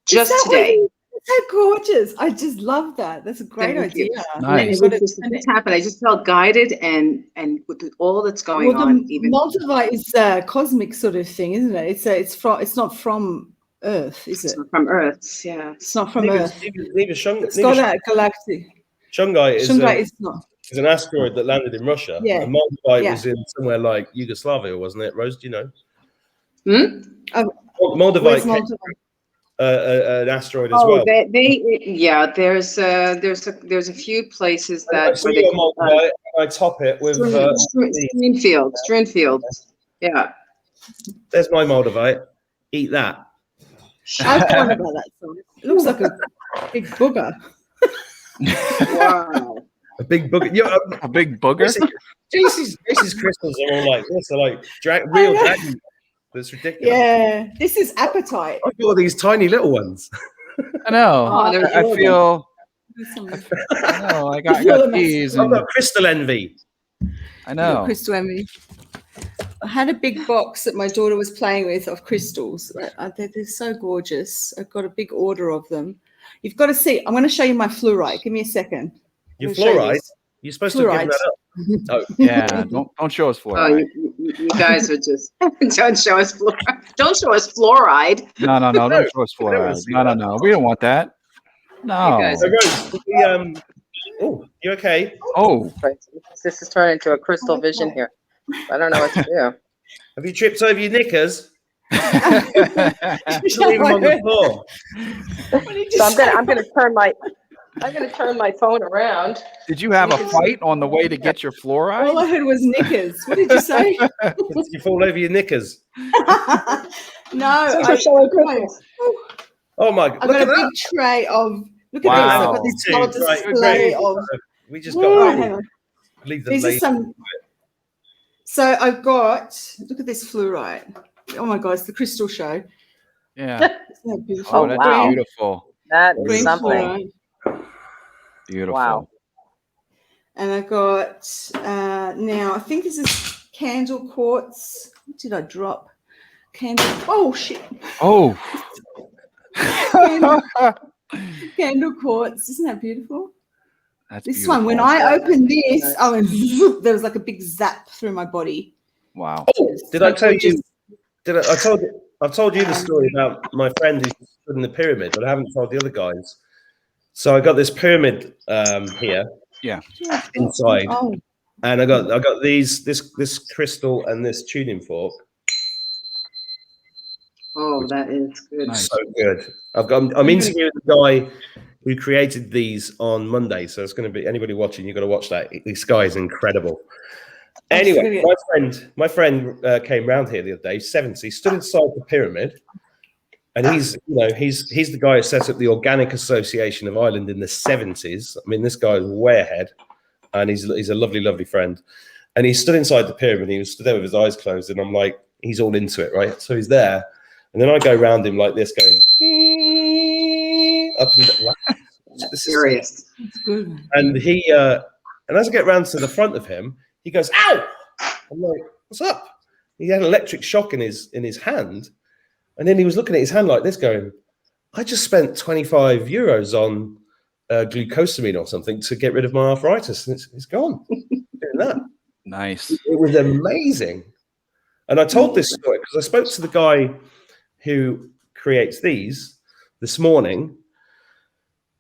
Speaker 2: just today.
Speaker 4: It's so gorgeous. I just love that. That's a great
Speaker 2: Thank you.
Speaker 4: idea.
Speaker 3: Nice.
Speaker 2: And it just happened. I just felt guided and with all that's going
Speaker 4: Well,
Speaker 2: on,
Speaker 4: the
Speaker 2: even
Speaker 4: Moldavite is a cosmic sort of thing, isn't it? It's not from Earth, is it?
Speaker 2: from Earth. Yeah.
Speaker 4: It's not from Earth. It's got that galactic.
Speaker 1: Shungite
Speaker 4: Shungite is not.
Speaker 1: is an asteroid that landed in Russia.
Speaker 4: Yeah.
Speaker 1: And Moldavite
Speaker 4: Yeah.
Speaker 1: was in somewhere like Yugoslavia, wasn't it? Rose, do you know?
Speaker 2: Hmm?
Speaker 1: Moldavite
Speaker 4: Where's
Speaker 1: came,
Speaker 4: Moldavite?
Speaker 1: an asteroid as
Speaker 2: Oh,
Speaker 1: well.
Speaker 2: there's a few places
Speaker 1: I
Speaker 2: that
Speaker 1: see
Speaker 2: where they
Speaker 1: your
Speaker 2: call,
Speaker 1: Moldavite, and I top it with
Speaker 2: Strewnfield. Yeah.
Speaker 1: there's my Moldavite. Eat that.
Speaker 4: I've thought about that song. It looks like a big booger.
Speaker 2: Wow.
Speaker 1: A big book.
Speaker 3: A big booger.
Speaker 1: JC's crystals are all like this. They're like real dragon. That's ridiculous.
Speaker 4: Yeah, this is appetite.
Speaker 1: I've got all these tiny little ones.
Speaker 3: I know.
Speaker 2: Oh, they're
Speaker 3: I feel.
Speaker 4: There's some
Speaker 3: I know. I got these.
Speaker 1: I've
Speaker 3: And
Speaker 1: got crystal envy.
Speaker 3: I know.
Speaker 4: Crystal envy. had a big box that my daughter was playing with of crystals. They're so gorgeous. I've got a big order of them. You've got to see. I'm going to show you my fluorite. Give me a second.
Speaker 1: Your fluoride? You're supposed to have given that up. Oh,
Speaker 3: Yeah, don't show us
Speaker 2: Oh,
Speaker 3: fluoride.
Speaker 2: you guys are just don't show us fluoride. Don't show us fluoride.
Speaker 3: No, don't show us
Speaker 1: I don't wanna
Speaker 3: fluoride.
Speaker 1: see
Speaker 3: No. We don't want that. No.
Speaker 2: You guys
Speaker 1: So, Rose, oh, you okay?
Speaker 3: Oh.
Speaker 2: This is turning into a crystal vision here. I don't know what to do.
Speaker 1: Have you tripped over your knickers?
Speaker 3: Oh.
Speaker 1: Leave them on the floor.
Speaker 2: So I'm gonna turn my phone around.
Speaker 3: Did you have a fight on the way to get your
Speaker 4: All
Speaker 3: fluoride?
Speaker 4: I heard was knickers. What did you say?
Speaker 1: Did you fall over your knickers?
Speaker 4: No.
Speaker 1: Oh my!
Speaker 4: I've
Speaker 1: Look
Speaker 4: got
Speaker 1: at
Speaker 4: a
Speaker 1: that.
Speaker 4: big tray of. Look at
Speaker 3: Wow.
Speaker 4: this. I've got this
Speaker 1: Two,
Speaker 4: whole
Speaker 1: right,
Speaker 4: display
Speaker 1: okay.
Speaker 4: of.
Speaker 1: We just
Speaker 4: Whoa,
Speaker 1: got.
Speaker 4: hang on.
Speaker 1: Leave the
Speaker 4: These are
Speaker 1: lady.
Speaker 4: some. So I've got. Look at this fluorite. Oh my God! It's the crystal show.
Speaker 3: Yeah.
Speaker 4: Isn't that beautiful?
Speaker 3: Oh, that's
Speaker 2: wow.
Speaker 3: beautiful.
Speaker 2: That is
Speaker 4: Green
Speaker 2: something.
Speaker 4: fluorite.
Speaker 3: Beautiful.
Speaker 2: Wow.
Speaker 4: And I got now I think this is candle quartz. What did I drop? Candle. Oh shit!
Speaker 3: Oh.
Speaker 4: Candle quartz. Isn't that beautiful?
Speaker 3: That's
Speaker 4: This
Speaker 3: beautiful.
Speaker 4: one. When I opened this, I went. Zoop, there was like a big zap through my body.
Speaker 3: Wow.
Speaker 1: Oh, did I tell you? I've told you the story about my friend who stood in the pyramid, but I haven't told the other guys. So I got this pyramid here.
Speaker 3: Yeah.
Speaker 1: Inside.
Speaker 4: Oh,
Speaker 1: And I got this crystal and this tuning fork.
Speaker 2: Oh, that is good.
Speaker 3: Nice.
Speaker 1: So good. I'm interviewing the guy who created these on Monday, so it's going to be anybody watching. You've got to watch that. This guy is incredible. Anyway, my friend came round here the other day. 70, stood inside the pyramid, and he's the guy who set up the Organic Association of Ireland in the 70s. I mean, this guy is way ahead, and he's a lovely friend. And he stood inside the pyramid. He was stood there with his eyes closed, and I'm like, he's all into it, right? So he's there. And then I go around him like this, going up and down. This is
Speaker 2: Serious.
Speaker 4: that's good.
Speaker 1: and he and as I get round to the front of him, he goes, "Ow!" I'm like, "What's up?" He had an electric shock in his hand, and then he was looking at his hand like this, going, "I just spent 25 euros on glucosamine or something to get rid of my arthritis, and it's gone." Doing that.
Speaker 3: Nice.
Speaker 1: It was amazing. And I told this story because I spoke to the guy who creates these this morning.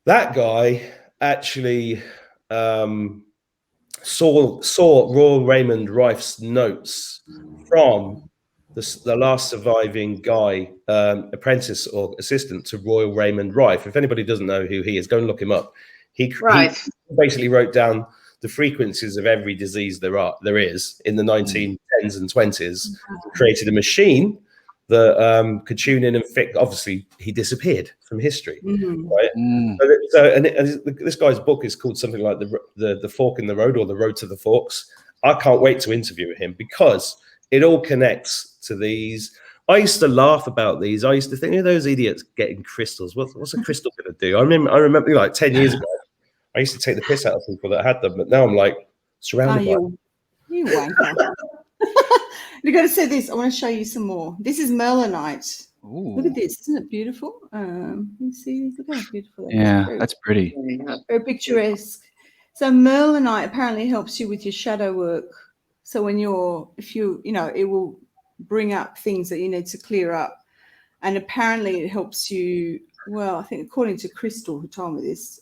Speaker 1: That guy actually saw Royal Raymond Rife's notes from the last surviving guy, apprentice or assistant to Royal Raymond Rife. If anybody doesn't know who he is, go and look him up. He basically wrote down the frequencies of every disease there is in the 1910s and 20s, created a machine that could tune in and fix. Obviously, he disappeared from history, right? This guy's book is called something like the Fork in the Road, or the Road to the Forks. I can't wait to interview him because it all connects to these. I used to laugh about these. I used to think, those idiots getting crystals. What's a crystal going to do? I remember like 10 years ago, I used to take the piss out of people that had them, but now I'm like surrounded by them.
Speaker 4: You wanker. You got to say this. I want to show you some more. This is merlinite.
Speaker 3: Ooh.
Speaker 4: Look at this. Isn't it beautiful? You see? Look how beautiful that is.
Speaker 3: Yeah, that's pretty.
Speaker 4: Very picturesque. So merlinite apparently helps you with your shadow work. So when it will bring up things that you need to clear up. And apparently it helps you, well, I think according to Crystal, who told me this,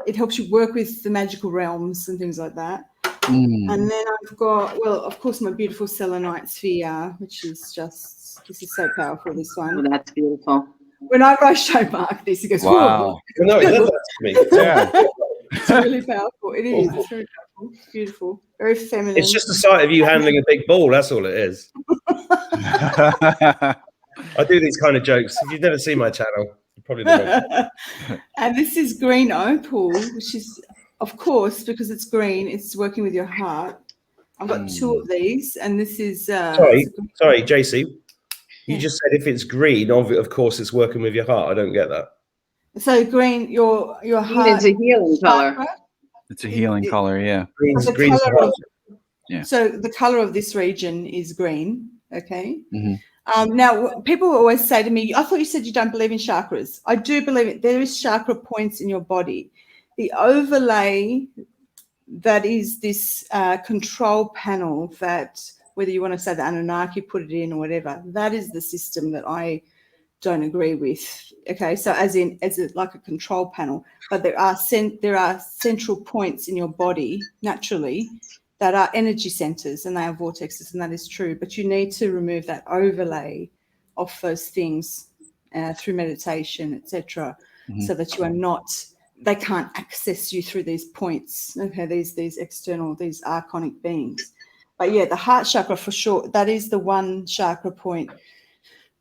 Speaker 4: it helps you work with the magical realms and things like that. And then I've got, well, of course, my beautiful selenite sphere, which is just, this is so powerful, this one.
Speaker 2: Oh, that's beautiful.
Speaker 4: When I show Mark this, he goes,
Speaker 3: Wow.
Speaker 1: No, he does that to me.
Speaker 3: Yeah.
Speaker 4: It's really powerful. It is. It's very powerful. It's beautiful. Very feminine.
Speaker 1: It's just the sight of you handling a big ball. That's all it is. I do these kind of jokes. If you've never seen my channel, you probably don't know.
Speaker 4: And this is green opal, which is, of course, because it's green, it's working with your heart. I've got two of these, and this is...
Speaker 1: sorry, JC. You just said if it's green, of course it's working with your heart. I don't get that.
Speaker 4: So green, your heart...
Speaker 2: It's a healing color.
Speaker 3: It's a healing color, yeah.
Speaker 1: Green's
Speaker 4: The
Speaker 1: green's
Speaker 4: color
Speaker 1: heart.
Speaker 3: Yeah.
Speaker 4: So the color of this region is green. Okay.
Speaker 3: Mhm.
Speaker 4: Now, people always say to me, I thought you said you don't believe in chakras. I do believe it. There is chakra points in your body. The overlay, that is this control panel that, whether you want to say the Anunnaki put it in or whatever, that is the system that I don't agree with. Okay, so like a control panel, but there are central points in your body naturally that are energy centers, and they are vortexes, and that is true. But you need to remove that overlay of those things through meditation, etc., so that you are not. They can't access you through these points. Okay, these external, these archonic beings. But yeah, the heart chakra for sure. That is the one chakra point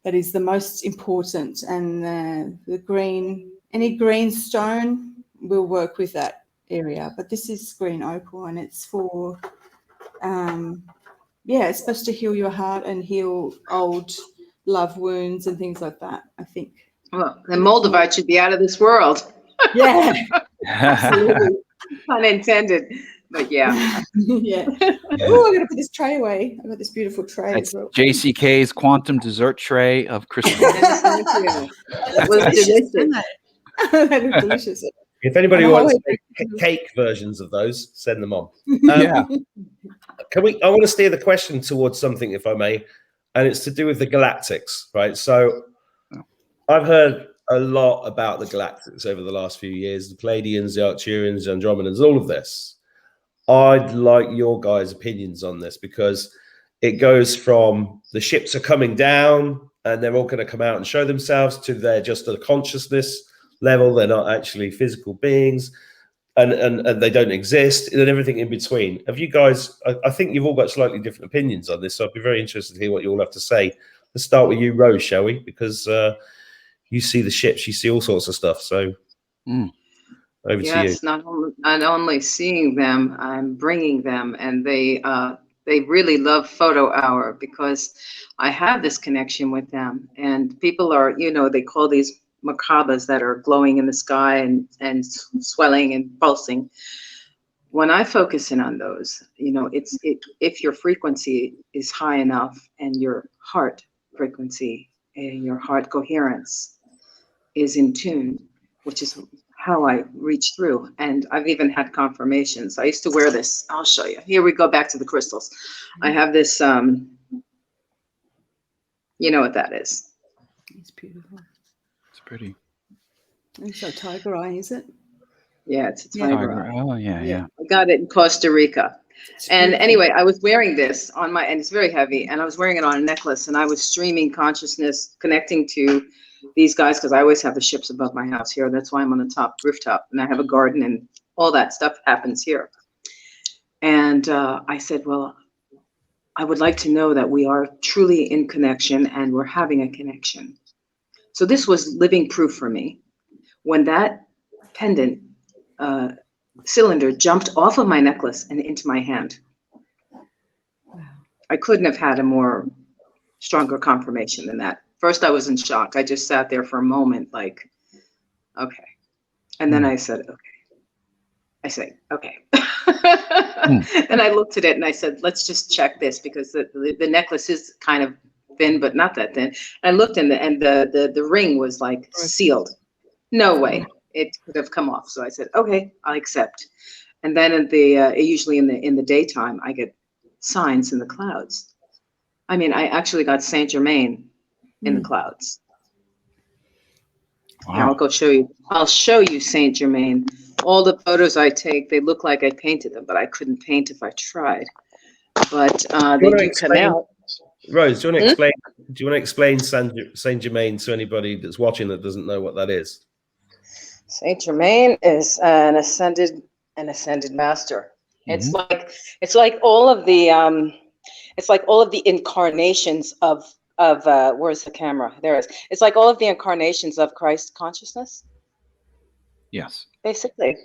Speaker 4: that is the most important, and the green, any green stone will work with that area. But this is green opal, and it's for, it's supposed to heal your heart and heal old love wounds and things like that, I think.
Speaker 2: Well, the Moldavite should be out of this world.
Speaker 4: Yeah, absolutely.
Speaker 2: Pun intended. But yeah.
Speaker 4: Yeah. Oh, I'm gonna put this tray away. I've got this beautiful tray
Speaker 3: That's
Speaker 4: as well.
Speaker 3: JCK's quantum dessert tray of crystal.
Speaker 2: Yes, thank you. It was delicious.
Speaker 4: They look delicious.
Speaker 1: If anybody
Speaker 4: And the whole
Speaker 1: wants
Speaker 4: way-
Speaker 1: cake versions of those, send them on.
Speaker 3: Yeah.
Speaker 1: I want to steer the question towards something, if I may, and it's to do with the Galactics, right? So I've heard a lot about the Galactics over the last few years, the Pleiadians, the Arcturians, the Andromedans, all of this. I'd like your guys' opinions on this, because it goes from the ships are coming down and they're all going to come out and show themselves, to they're just a consciousness level. They're not actually physical beings, and they don't exist, and everything in between. Have you guys, I think you've all got slightly different opinions on this, so I'd be very interested to hear what you all have to say. Let's start with you, Rose, shall we? Because you see the ships, you see all sorts of stuff. So over to you.
Speaker 2: Yes, not only seeing them, I'm bringing them, and they really love photo hour, because I have this connection with them. And people are, they call these macabas that are glowing in the sky and swelling and pulsing. When I focus in on those, if your frequency is high enough, and your heart frequency and your heart coherence is in tune, which is how I reach through. And I've even had confirmations. I used to wear this. I'll show you. Here we go back to the crystals. I have this, you know what that is.
Speaker 4: It's beautiful.
Speaker 3: It's pretty.
Speaker 4: It's a tiger eye, is it?
Speaker 2: Yeah, it's a
Speaker 4: Yeah.
Speaker 2: tiger eye.
Speaker 3: Oh, yeah.
Speaker 2: I got it in Costa Rica.
Speaker 4: It's
Speaker 2: And
Speaker 4: beautiful.
Speaker 2: anyway, I was wearing this and it's very heavy, and I was wearing it on a necklace, and I was streaming consciousness, connecting to these guys, because I always have the ships above my house here. That's why I'm on the top rooftop, and I have a garden, and all that stuff happens here. And I said, well, I would like to know that we are truly in connection, and we're having a connection. So this was living proof for me. When that pendant cylinder jumped off of my necklace and into my hand, I couldn't have had a more stronger confirmation than that. First, I was in shock. I just sat there for a moment, like, okay. And then I said, okay. And I looked at it and I said, let's just check this, because the necklace is kind of thin, but not that thin. I looked, and the ring was like sealed. No way it could have come off. So I said, okay, I'll accept. And then usually in the daytime, I get signs in the clouds. I mean, I actually got Saint Germain in the clouds.
Speaker 3: Wow.
Speaker 2: Here, I'll go show you. I'll show you Saint Germain. All the photos I take, they look like I painted them, but I couldn't paint if I tried. But they do come out.
Speaker 1: Rose, do you want to explain? Do you want to explain Saint Germain to anybody that's watching that doesn't know what that is?
Speaker 2: Saint Germain is an ascended master.
Speaker 3: Mm-hmm.
Speaker 2: It's like all of the incarnations of where's the camera? There it is. It's like all of the incarnations of Christ consciousness.
Speaker 3: Yes.
Speaker 2: Basically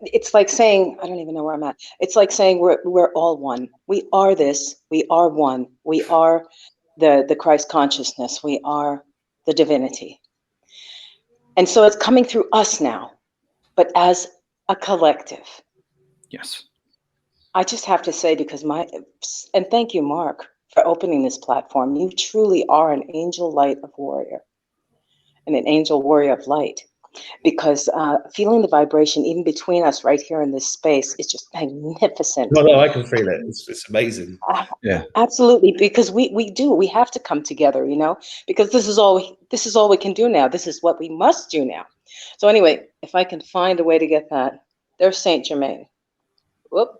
Speaker 2: it's like saying, I don't even know where I'm at. It's like saying we're all one. We are this. We are one. We are the Christ consciousness. We are the divinity. And so it's coming through us now, but as a collective.
Speaker 3: Yes.
Speaker 5: I just have to say, because and thank you, Mark, for opening this platform. You truly are an angel light of warrior and an angel warrior of light, because feeling the vibration even between us right here in this space is just magnificent.
Speaker 1: No, I can feel it. It's amazing.
Speaker 3: Yeah.
Speaker 5: Absolutely, because we have to come together, because this is all we can do now. This is what we must do now. So anyway, if I can find a way to get that, there's Saint Germain. Whoop.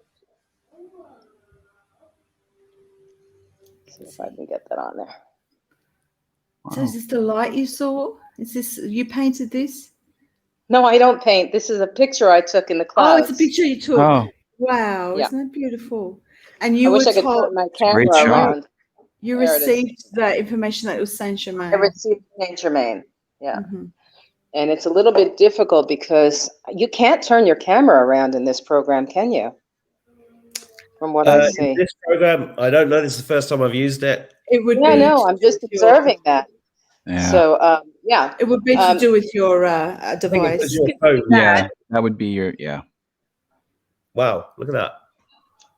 Speaker 5: See if I can get that on there.
Speaker 4: So is this the light you saw? Is this, you painted this?
Speaker 5: No, I don't paint. This is a picture I took in the
Speaker 4: Oh,
Speaker 5: clouds.
Speaker 4: it's a picture you took.
Speaker 3: Oh.
Speaker 4: Wow,
Speaker 5: Yeah.
Speaker 4: isn't that beautiful? And
Speaker 5: I
Speaker 4: you
Speaker 5: wish
Speaker 4: were
Speaker 5: I could
Speaker 4: told
Speaker 5: turn my
Speaker 3: great
Speaker 5: camera
Speaker 3: shot.
Speaker 5: around.
Speaker 4: you
Speaker 5: There it is.
Speaker 4: received the information that it was Saint Germain.
Speaker 5: I received Saint Germain. Yeah.
Speaker 4: Mm-hmm.
Speaker 5: And it's a little bit difficult because you can't turn your camera around in this program, can you? From what I see.
Speaker 1: In this program, I don't know. This is the first time I've used it.
Speaker 4: It would
Speaker 5: Yeah,
Speaker 4: be.
Speaker 5: no, I'm just observing that.
Speaker 3: Yeah.
Speaker 5: So, yeah.
Speaker 4: It would be to do with your
Speaker 1: I think
Speaker 4: device.
Speaker 1: it's your phone.
Speaker 3: Yeah. That would be your, yeah.
Speaker 1: Wow, look at that.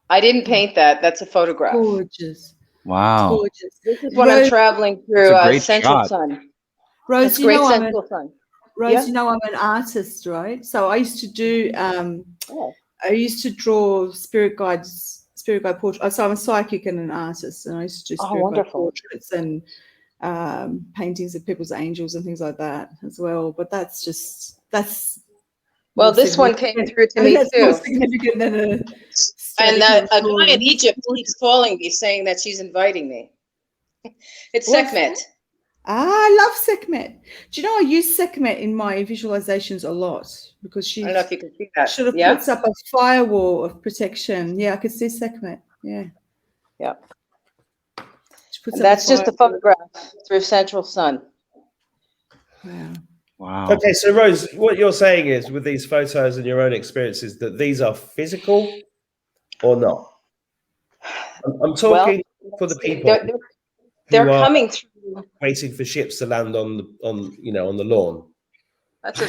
Speaker 5: I didn't paint that. That's a photograph.
Speaker 4: Gorgeous.
Speaker 3: Wow.
Speaker 4: Gorgeous.
Speaker 5: This is when I'm traveling through
Speaker 3: It's a great
Speaker 5: Central
Speaker 3: shot.
Speaker 5: Sun.
Speaker 4: Rose,
Speaker 5: It's great
Speaker 4: I'm
Speaker 5: Central Sun.
Speaker 4: Rose,
Speaker 5: Yeah.
Speaker 4: I'm an artist, right? So I used to do
Speaker 5: Oh.
Speaker 4: I used to draw spirit guide portraits. So I'm a psychic and an artist, and I used to do spirit guide
Speaker 5: wonderful.
Speaker 4: portraits and paintings of people's angels and things like that as well. But that's
Speaker 5: Well,
Speaker 4: more
Speaker 5: this one came
Speaker 4: significant.
Speaker 5: through to me
Speaker 4: That's more
Speaker 5: too.
Speaker 4: significant than a.
Speaker 5: And a guy in Egypt keeps calling me saying that she's inviting me. It's
Speaker 4: What's
Speaker 5: Sekhmet.
Speaker 4: I love Sekhmet. Do you know I use Sekhmet in my visualizations a lot because she
Speaker 5: I don't know if you can see that.
Speaker 4: sort of
Speaker 5: Yeah.
Speaker 4: puts up a firewall of protection. Yeah, I could see Sekhmet. Yeah.
Speaker 5: Yeah.
Speaker 4: She puts
Speaker 5: And
Speaker 4: up
Speaker 5: that's just a
Speaker 4: firewall.
Speaker 5: photograph through Central Sun.
Speaker 4: Wow.
Speaker 3: Wow.
Speaker 1: Okay, so Rose, what you're saying is with these photos and your own experiences that these are physical or not? I'm talking for the people
Speaker 5: They're
Speaker 1: who are
Speaker 5: coming through.
Speaker 1: waiting for ships to land on the lawn.
Speaker 5: That's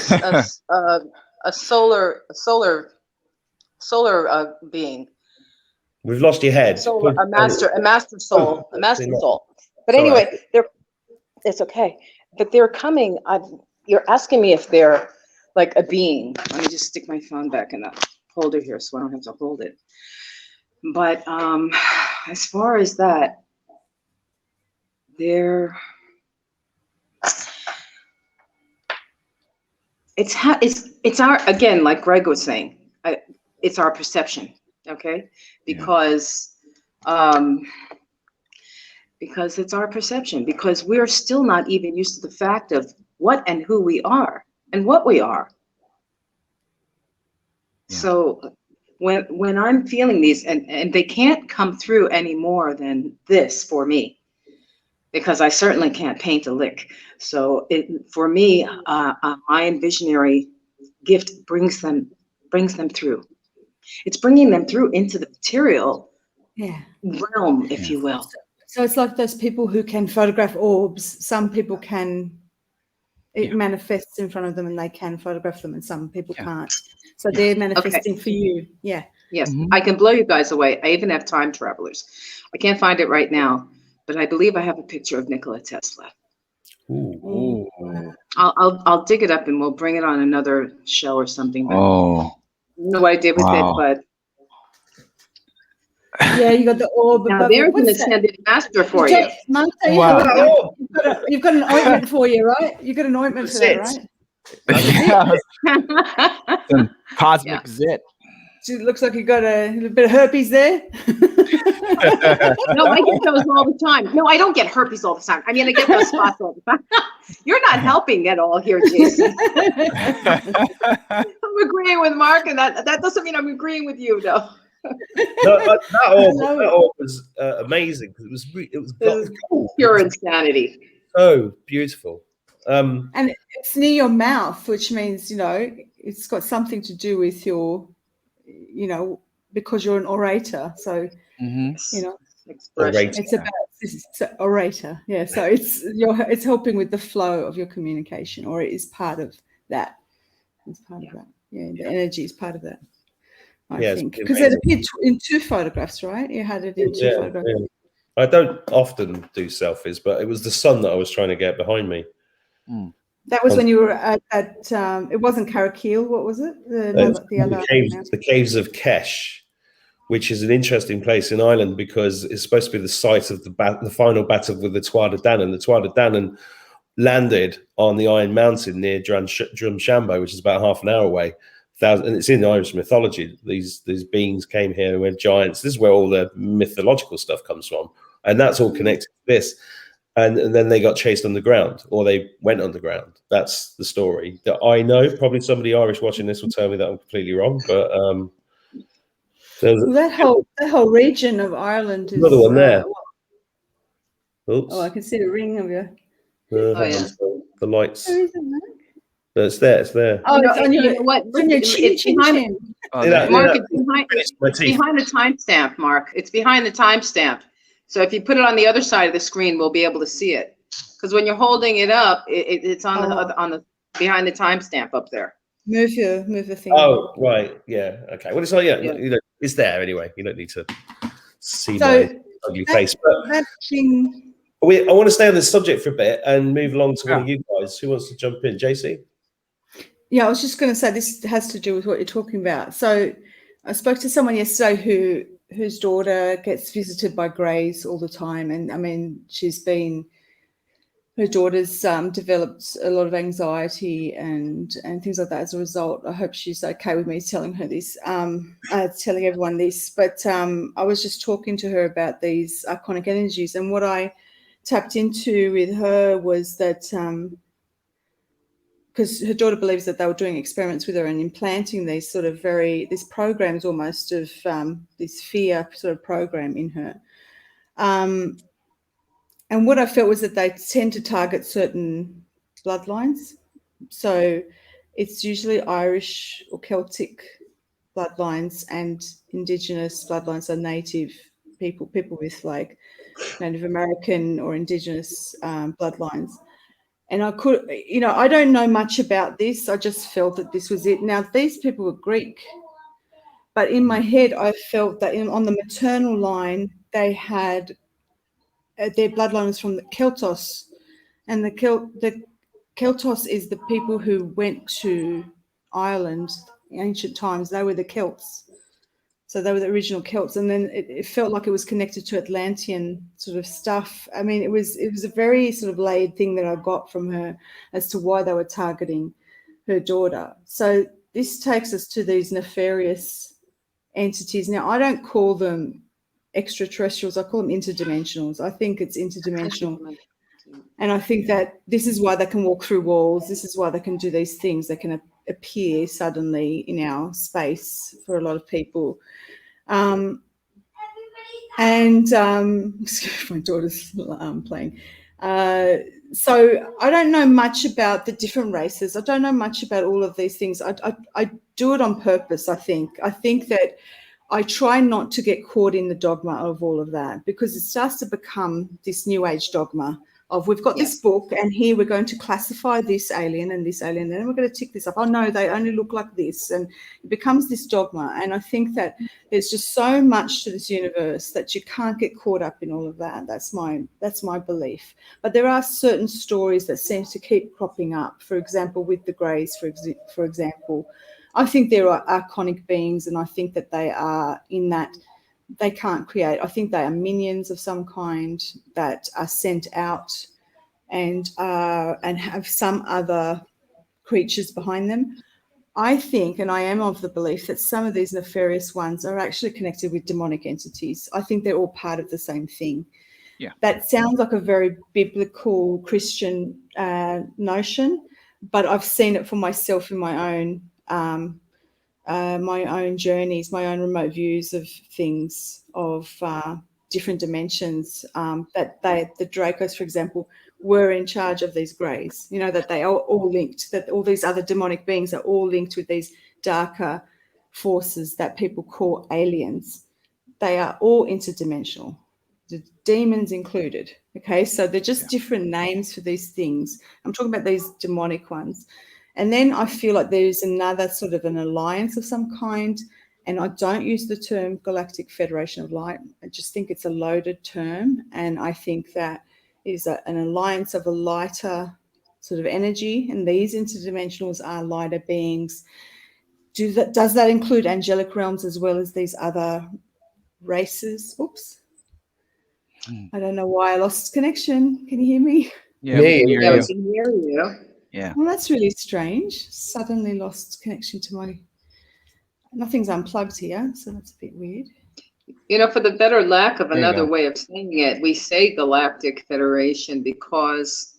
Speaker 5: a solar being.
Speaker 1: We've lost your head.
Speaker 5: A master soul. But
Speaker 1: Sorry.
Speaker 5: anyway, it's okay. But they're coming. You're asking me if they're like a being. Let me just stick my phone back in the holder here so I don't have to hold it. But as far as that, it's our, again, like Greg was saying, it's our perception, okay? Because it's our perception, because we're still not even used to the fact of what and who we are and what we are.
Speaker 3: Yeah.
Speaker 5: So when I'm feeling these, and they can't come through any more than this for me, because I certainly can't paint a lick. So for me, my visionary gift brings them through. It's bringing them through into the material realm, if you will.
Speaker 4: So it's like those people who can photograph orbs. Some people can, it manifests in front of them and they can photograph them, and some people can't. So they're manifesting for you. Yeah.
Speaker 5: Yes, I can blow you guys away. I even have time travelers. I can't find it right now, but I believe I have a picture of Nikola Tesla.
Speaker 3: Ooh.
Speaker 5: I'll dig it up and we'll bring it on another show or something. But
Speaker 3: Oh.
Speaker 5: I don't know what I did with it, but
Speaker 4: yeah, you got the orb.
Speaker 5: now there's an ascended master for you.
Speaker 4: Martha,
Speaker 3: Wow.
Speaker 4: you've got an ointment for you, right? You've got an ointment for that, right?
Speaker 3: Some cosmic zit.
Speaker 4: It looks like you got a little bit of herpes there.
Speaker 5: No, I get those all the time. No, I don't get herpes all the time. I mean, I get those spots all the time. You're not helping at all here, Jason. I'm agreeing with Mark, and that doesn't mean I'm agreeing with you, though.
Speaker 1: No, that orb was amazing because it was
Speaker 5: pure insanity.
Speaker 1: So beautiful.
Speaker 4: And it's near your mouth, which means, it's got something to do with your, because you're an orator. So,
Speaker 5: Expression.
Speaker 4: it's about orator. Yeah. So it's helping with the flow of your communication, or it is part of that. It's part of that. Yeah. The energy is part of that. I
Speaker 1: Yeah,
Speaker 4: think,
Speaker 1: it's
Speaker 4: because it
Speaker 1: amazing.
Speaker 4: appeared in 2 photographs, right? You had it in 2
Speaker 1: Yeah,
Speaker 4: photographs.
Speaker 1: yeah. I don't often do selfies, but it was the sun that I was trying to get behind me.
Speaker 4: That was when you were at it wasn't Carrickeel, what was it?
Speaker 1: The caves of Kesh, which is an interesting place in Ireland because it's supposed to be the site of the final battle with the Tuatha De Danann. The Tuatha De Danann landed on the Iron Mountain near Drumshanbo, which is about half an hour away. And it's in Irish mythology. These beings came here and were giants. This is where all the mythological stuff comes from, and that's all connected to this. And then they got chased underground, or they went underground. That's the story that I know. Probably somebody Irish watching this will tell me that I'm completely wrong, but
Speaker 4: that whole region of Ireland is
Speaker 1: another one there. Oops.
Speaker 4: Oh, I can see the ring of you.
Speaker 1: The lights.
Speaker 4: Where is it, Mark?
Speaker 1: It's there. It's there.
Speaker 4: Oh, it's on your,
Speaker 5: you know what?
Speaker 4: it's on your chin,
Speaker 5: It's
Speaker 4: chin,
Speaker 5: behind,
Speaker 4: chin.
Speaker 3: Oh,
Speaker 5: Mark,
Speaker 3: there.
Speaker 5: it's behind the timestamp, Mark. It's behind the timestamp. So if you put it on the other side of the screen, we'll be able to see it. Because when you're holding it up, it's on the behind the timestamp up there.
Speaker 4: Move the thing.
Speaker 1: Oh, right. Yeah. Okay. Well, it's like, you know, it's there anyway. You don't need to see my ugly face. But
Speaker 4: that thing.
Speaker 1: I want to stay on this subject for a bit and move along to one of you guys. Who wants to jump in? JC?
Speaker 4: Yeah, I was just going to say this has to do with what you're talking about. So I spoke to someone yesterday whose daughter gets visited by greys all the time. And I mean, her daughter's developed a lot of anxiety and things like that as a result. I hope she's okay with me telling her this, telling everyone this. But I was just talking to her about these iconic energies. And what I tapped into with her was that because her daughter believes that they were doing experiments with her and implanting these sort of these programs almost of this fear sort of program in her. And what I felt was that they tend to target certain bloodlines. So it's usually Irish or Celtic bloodlines and Indigenous bloodlines, so native people with like Native American or Indigenous bloodlines. And I don't know much about this. I just felt that this was it. Now, these people were Greek, but in my head, I felt that on the maternal line, they had their bloodline was from the Keltos, and the Keltos is the people who went to Ireland in ancient times. They were the Celts. So they were the original Celts, and then it felt like it was connected to Atlantean sort of stuff. I mean, it was a very sort of layered thing that I got from her as to why they were targeting her daughter. So this takes us to these nefarious entities. Now, I don't call them extraterrestrials. I call them interdimensionals. I think it's interdimensional. And I think that this is why they can walk through walls. This is why they can do these things. They can appear suddenly in our space for a lot of people. My daughter's playing. So I don't know much about the different races. I don't know much about all of these things. I do it on purpose, I think. I think that I try not to get caught in the dogma of all of that, because it starts to become this new age dogma of we've got this book and here we're going to classify this alien and this alien, and then we're going to tick this up. Oh no, they only look like this, and it becomes this dogma. And I think that there's just so much to this universe that you can't get caught up in all of that. That's my belief. But there are certain stories that seem to keep cropping up. For example, with the Greys, for example, I think there are iconic beings, and I think that they are in that they can't create. I think they are minions of some kind that are sent out and have some other creatures behind them. I think, and I am of the belief, that some of these nefarious ones are actually connected with demonic entities. I think they're all part of the same thing.
Speaker 3: Yeah.
Speaker 4: That sounds like a very biblical Christian notion, but I've seen it for myself in my own journeys, my own remote views of things, of different dimensions, that the Dracos, for example, were in charge of these greys, that they are all linked, that all these other demonic beings are all linked with these darker forces that people call aliens. They are all interdimensional, the demons included. Okay, so they're just different names for these things. I'm talking about these demonic ones. And then I feel like there's another sort of an alliance of some kind, And I don't use the term Galactic Federation of Light. I just think it's a loaded term. And I think that is an alliance of a lighter sort of energy. And these interdimensionals are lighter beings. Does that include angelic realms as well as these other races? Oops. I don't know why I lost connection. Can you hear me?
Speaker 3: Yeah, we can hear
Speaker 2: Yeah, we
Speaker 3: you.
Speaker 2: can hear you.
Speaker 3: Yeah.
Speaker 4: Well, that's really strange. Suddenly lost connection to my... Nothing's unplugged here, so that's a bit weird.
Speaker 2: You know, for the better lack of
Speaker 3: There you
Speaker 2: another
Speaker 3: go.
Speaker 2: way of saying it, we say Galactic Federation because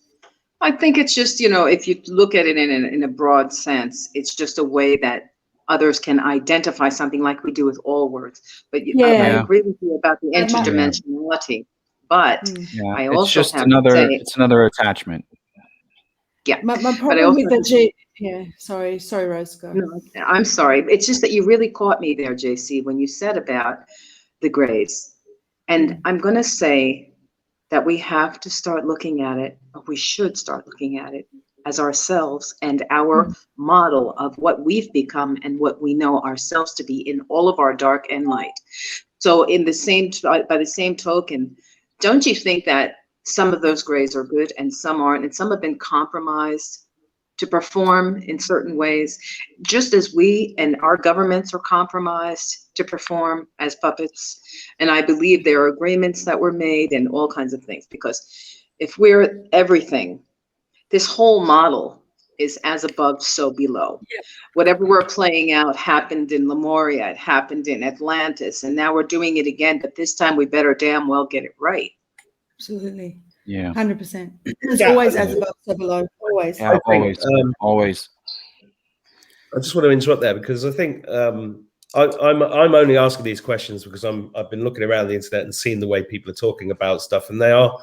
Speaker 2: I think it's just, you know, if you look at it in a broad sense, it's just a way that others can identify something like we do with all words. But I
Speaker 4: Yeah.
Speaker 2: agree with you about the
Speaker 4: Yeah.
Speaker 2: interdimensionality. But
Speaker 3: Yeah.
Speaker 2: I
Speaker 3: It's
Speaker 2: also
Speaker 3: just
Speaker 2: have to
Speaker 3: another.
Speaker 2: say,
Speaker 3: It's another attachment.
Speaker 2: yeah.
Speaker 4: My
Speaker 2: But I
Speaker 4: problem
Speaker 2: also
Speaker 4: with
Speaker 2: have
Speaker 4: the
Speaker 2: to
Speaker 4: yeah, sorry, Rose, go.
Speaker 2: No, I'm sorry. It's just that you really caught me there, JC, when you said about the grays. And I'm going to say that we have to start looking at it, or we should start looking at it as ourselves and our model of what we've become and what we know ourselves to be in all of our dark and light. So in the same, by the same token, don't you think that some of those grays are good and some aren't, and some have been compromised to perform in certain ways, just as we and our governments are compromised to perform as puppets. And I believe there are agreements that were made and all kinds of things, because if we're everything, this whole model is as above, so below.
Speaker 4: Yeah.
Speaker 2: Whatever we're playing out happened in Lemuria, it happened in Atlantis, and now we're doing it again, but this time we better damn well get it right.
Speaker 4: Absolutely.
Speaker 3: Yeah.
Speaker 4: 100%. It's
Speaker 1: Yeah.
Speaker 4: always as above, so below. Always.
Speaker 3: Yeah.
Speaker 1: I think,
Speaker 3: Always.
Speaker 1: I just want to interrupt there because I think I'm only asking these questions because I've been looking around the internet and seeing the way people are talking about stuff, and they are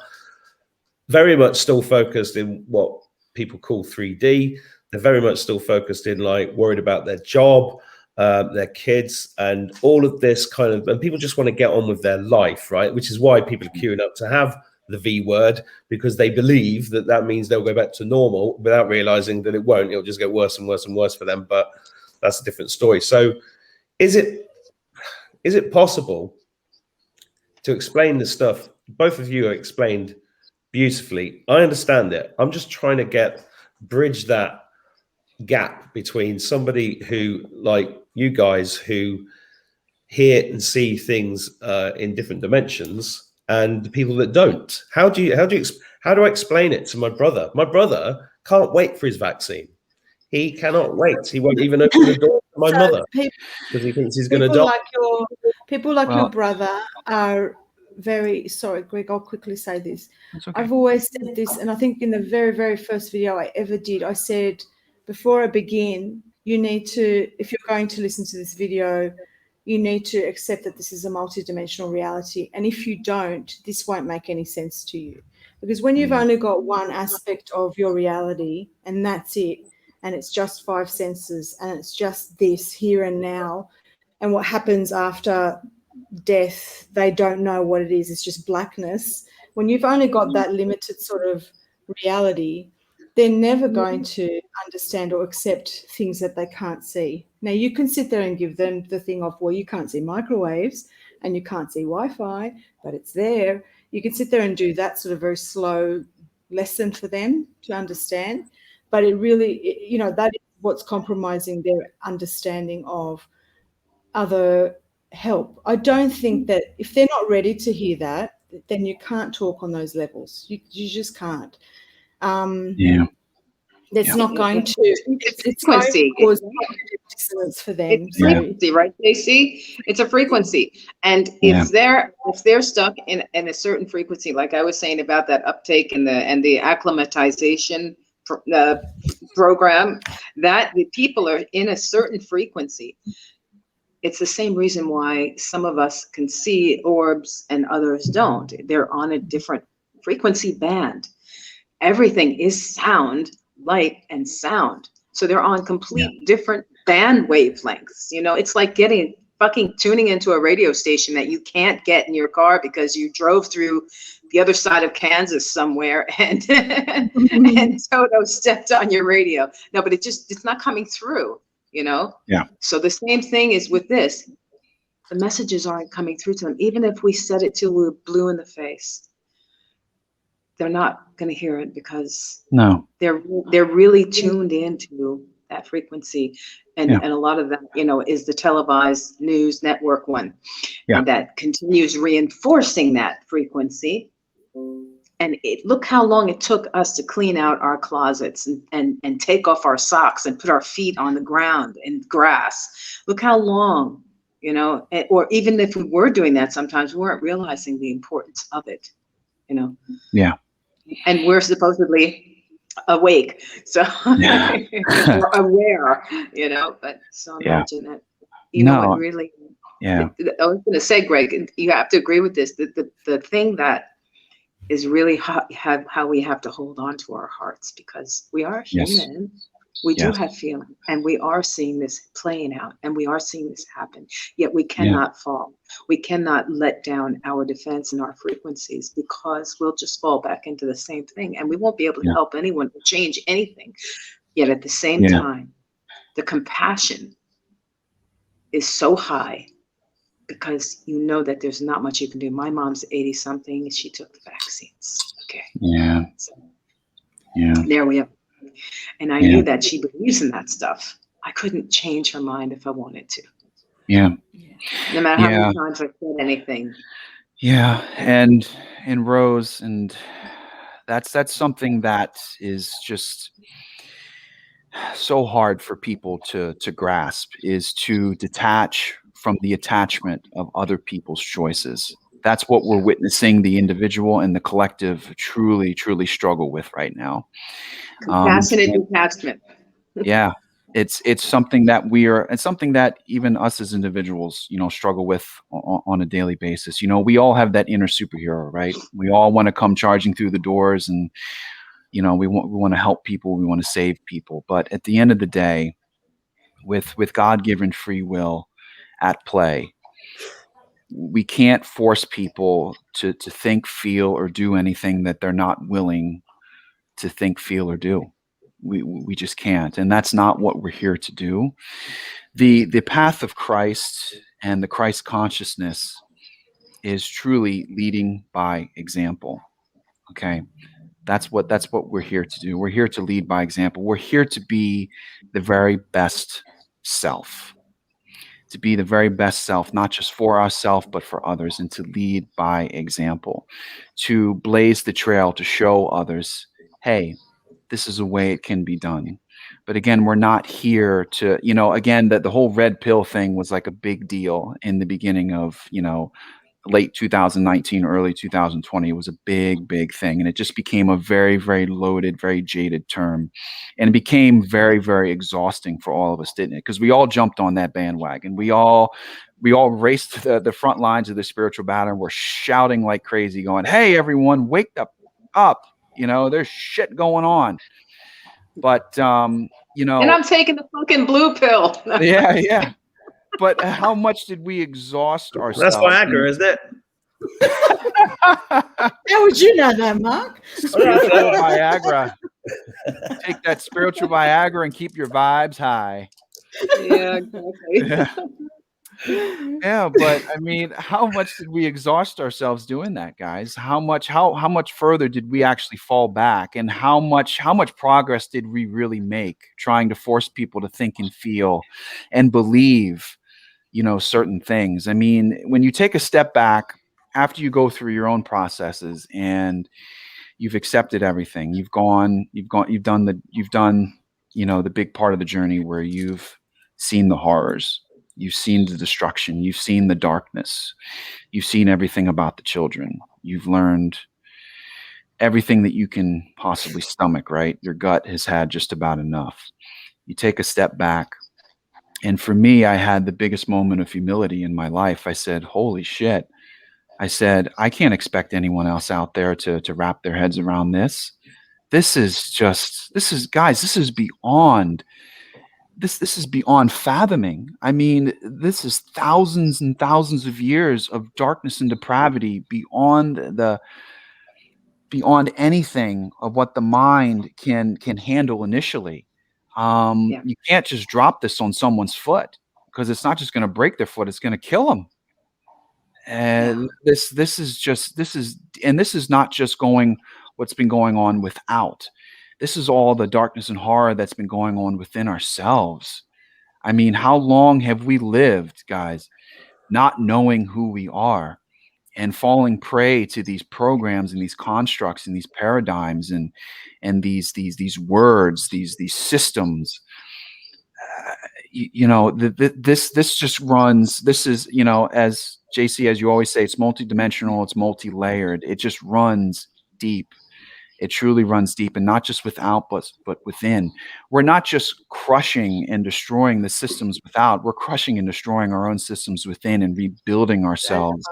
Speaker 1: very much still focused in what people call 3D. They're very much still focused in like worried about their job, their kids, and all of this kind of, and people just want to get on with their life, right? Which is why people are queuing up to have the V word, because they believe that that means they'll go back to normal without realizing that it won't. It'll just get worse and worse and worse for them. But that's a different story. So is it possible to explain this stuff? Both of you explained beautifully. I understand it. I'm just trying to bridge that gap between somebody who, like you guys, who hear and see things in different dimensions, and the people that don't. How do I explain it to my brother? My brother can't wait for his vaccine. He cannot wait. He won't even open the door to my mother because he thinks he's going to die.
Speaker 4: People like your brother are very sorry, Greg. I'll quickly say this.
Speaker 3: Okay.
Speaker 4: I've always said this, and I think in the very, very first video I ever did, I said, before I begin, you need to, if you're going to listen to this video, you need to accept that this is a multidimensional reality. And if you don't, this won't make any sense to you. Because when you've only got one aspect of your reality and that's it, and it's just five senses, and it's just this here and now, and what happens after death, they don't know what it is. It's just blackness. When you've only got that limited sort of reality, they're never going to understand or accept things that they can't see. Now, you can sit there and give them the thing of, well, you can't see microwaves and you can't see Wi-Fi, but it's there. You can sit there and do that sort of very slow lesson for them to understand. But it really, you know, that is what's compromising their understanding of other help. I don't think that if they're not ready to hear that, then you can't talk on those levels. You just can't. That's not going to. It's going to cause dissonance for them.
Speaker 2: It's frequency, right, JC? It's a frequency, and if they're stuck in a certain frequency, like I was saying about that uptake and the acclimatization program, that the people are in a certain frequency. It's the same reason why some of us can see orbs and others don't. They're on a different frequency band. Everything is sound, light, and sound. So they're on complete different band wavelengths. You know, it's like tuning into a radio station that you can't get in your car because you drove through the other side of Kansas somewhere and and Toto stepped on your radio. No, but it's not coming through. you know?
Speaker 3: Yeah.
Speaker 2: So the same thing is with this. The messages aren't coming through to them. Even if we said it till we're blue in the face, they're not going to hear it because
Speaker 3: No.
Speaker 2: they're really tuned into that frequency. And,
Speaker 3: Yeah.
Speaker 2: and a lot of that, you know, is the televised news network one.
Speaker 3: Yeah.
Speaker 2: And that continues reinforcing that frequency. And look how long it took us to clean out our closets and take off our socks and put our feet on the ground in grass. Look how long, you know, or even if we were doing that, sometimes we weren't realizing the importance of it, you know.
Speaker 3: Yeah.
Speaker 2: And we're supposedly awake, so
Speaker 3: Yeah.
Speaker 2: we're aware, you know. But so imagine that, you know, what really.
Speaker 3: Yeah.
Speaker 2: I was going to say, Greg, you have to agree with this. The thing that is really how we have to hold on to our hearts, because we are human.
Speaker 3: Yes.
Speaker 2: We do
Speaker 3: Yes.
Speaker 2: have feeling, and we are seeing this playing out, and we are seeing this happen. Yet we cannot fall. We cannot let down our defense and our frequencies, because we'll just fall back into the same thing, and we won't be able to help anyone to change anything. Yet at the same time, the compassion is so high, because you know that there's not much you can do. My mom's 80 something. She took the vaccines. Okay.
Speaker 3: Yeah.
Speaker 2: So,
Speaker 3: Yeah.
Speaker 2: there we are. And I knew that she believes in that stuff. I couldn't change her mind if I wanted to.
Speaker 3: Yeah.
Speaker 2: No matter how many times I said anything.
Speaker 3: Yeah. And Rose, and that's something that is just so hard for people to grasp, is to detach from the attachment of other people's choices. That's what we're witnessing the individual and the collective truly struggle with right now.
Speaker 2: Compassionate detachment.
Speaker 3: Yeah. It's something that it's something that even us as individuals, you know, struggle with on a daily basis. You know, we all have that inner superhero, right? We all want to come charging through the doors, and you know, we want to help people, we want to save people. But at the end of the day, with God-given free will at play, we can't force people to think, feel, or do anything that they're not willing to think, feel, or do. We just can't, and that's not what we're here to do. The path of Christ and the Christ consciousness is truly leading by example. Okay, that's what we're here to do. We're here to lead by example. We're here to be the very best self. To be the very best self, not just for ourselves, but for others, and to lead by example, to blaze the trail, to show others, hey, this is a way it can be done. But again, we're not here to, you know, again, that the whole red pill thing was like a big deal in the beginning of, you know, late 2019, early 2020. It was a big thing. And it just became a very loaded, very jaded term. And it became very exhausting for all of us, didn't it? Because we all jumped on that bandwagon. We all raced to the front lines of the spiritual battle, and we're shouting like crazy, going, hey, everyone, wake up. You know, there's shit going on. But, you know.
Speaker 2: And I'm taking the fucking blue pill.
Speaker 3: Yeah. But how much did we exhaust ourselves?
Speaker 1: That's Viagra, isn't it?
Speaker 4: How would you know that, Mark?
Speaker 3: Spiritual Viagra. Take that spiritual Viagra and keep your vibes high.
Speaker 2: Yeah, exactly.
Speaker 3: Yeah, but I mean, how much did we exhaust ourselves doing that, guys? How much further did we actually fall back, and how much progress did we really make trying to force people to think and feel and believe, you know, certain things? I mean, when you take a step back after you go through your own processes and you've accepted everything, you've done, you know, the big part of the journey where you've seen the horrors, you've seen the destruction, you've seen the darkness, you've seen everything about the children, you've learned everything that you can possibly stomach, right? Your gut has had just about enough. You take a step back. And for me, I had the biggest moment of humility in my life. I said, holy shit. I said, I can't expect anyone else out there to wrap their heads around this. This is beyond fathoming. I mean, this is thousands and thousands of years of darkness and depravity beyond anything of what the mind can handle initially. You can't just drop this on someone's foot, because it's not just going to break their foot; it's going to kill them. And this is not just what's been going on without. This is all the darkness and horror that's been going on within ourselves. I mean, how long have we lived, guys, not knowing who we are and falling prey to these programs and these constructs and these paradigms and these words, these systems? This just runs. This is, as JC, as you always say, it's multidimensional, it's multi-layered. It just runs deep. It truly runs deep, and not just without, but within. We're not just crushing and destroying the systems without. We're crushing and destroying our own systems within and rebuilding ourselves.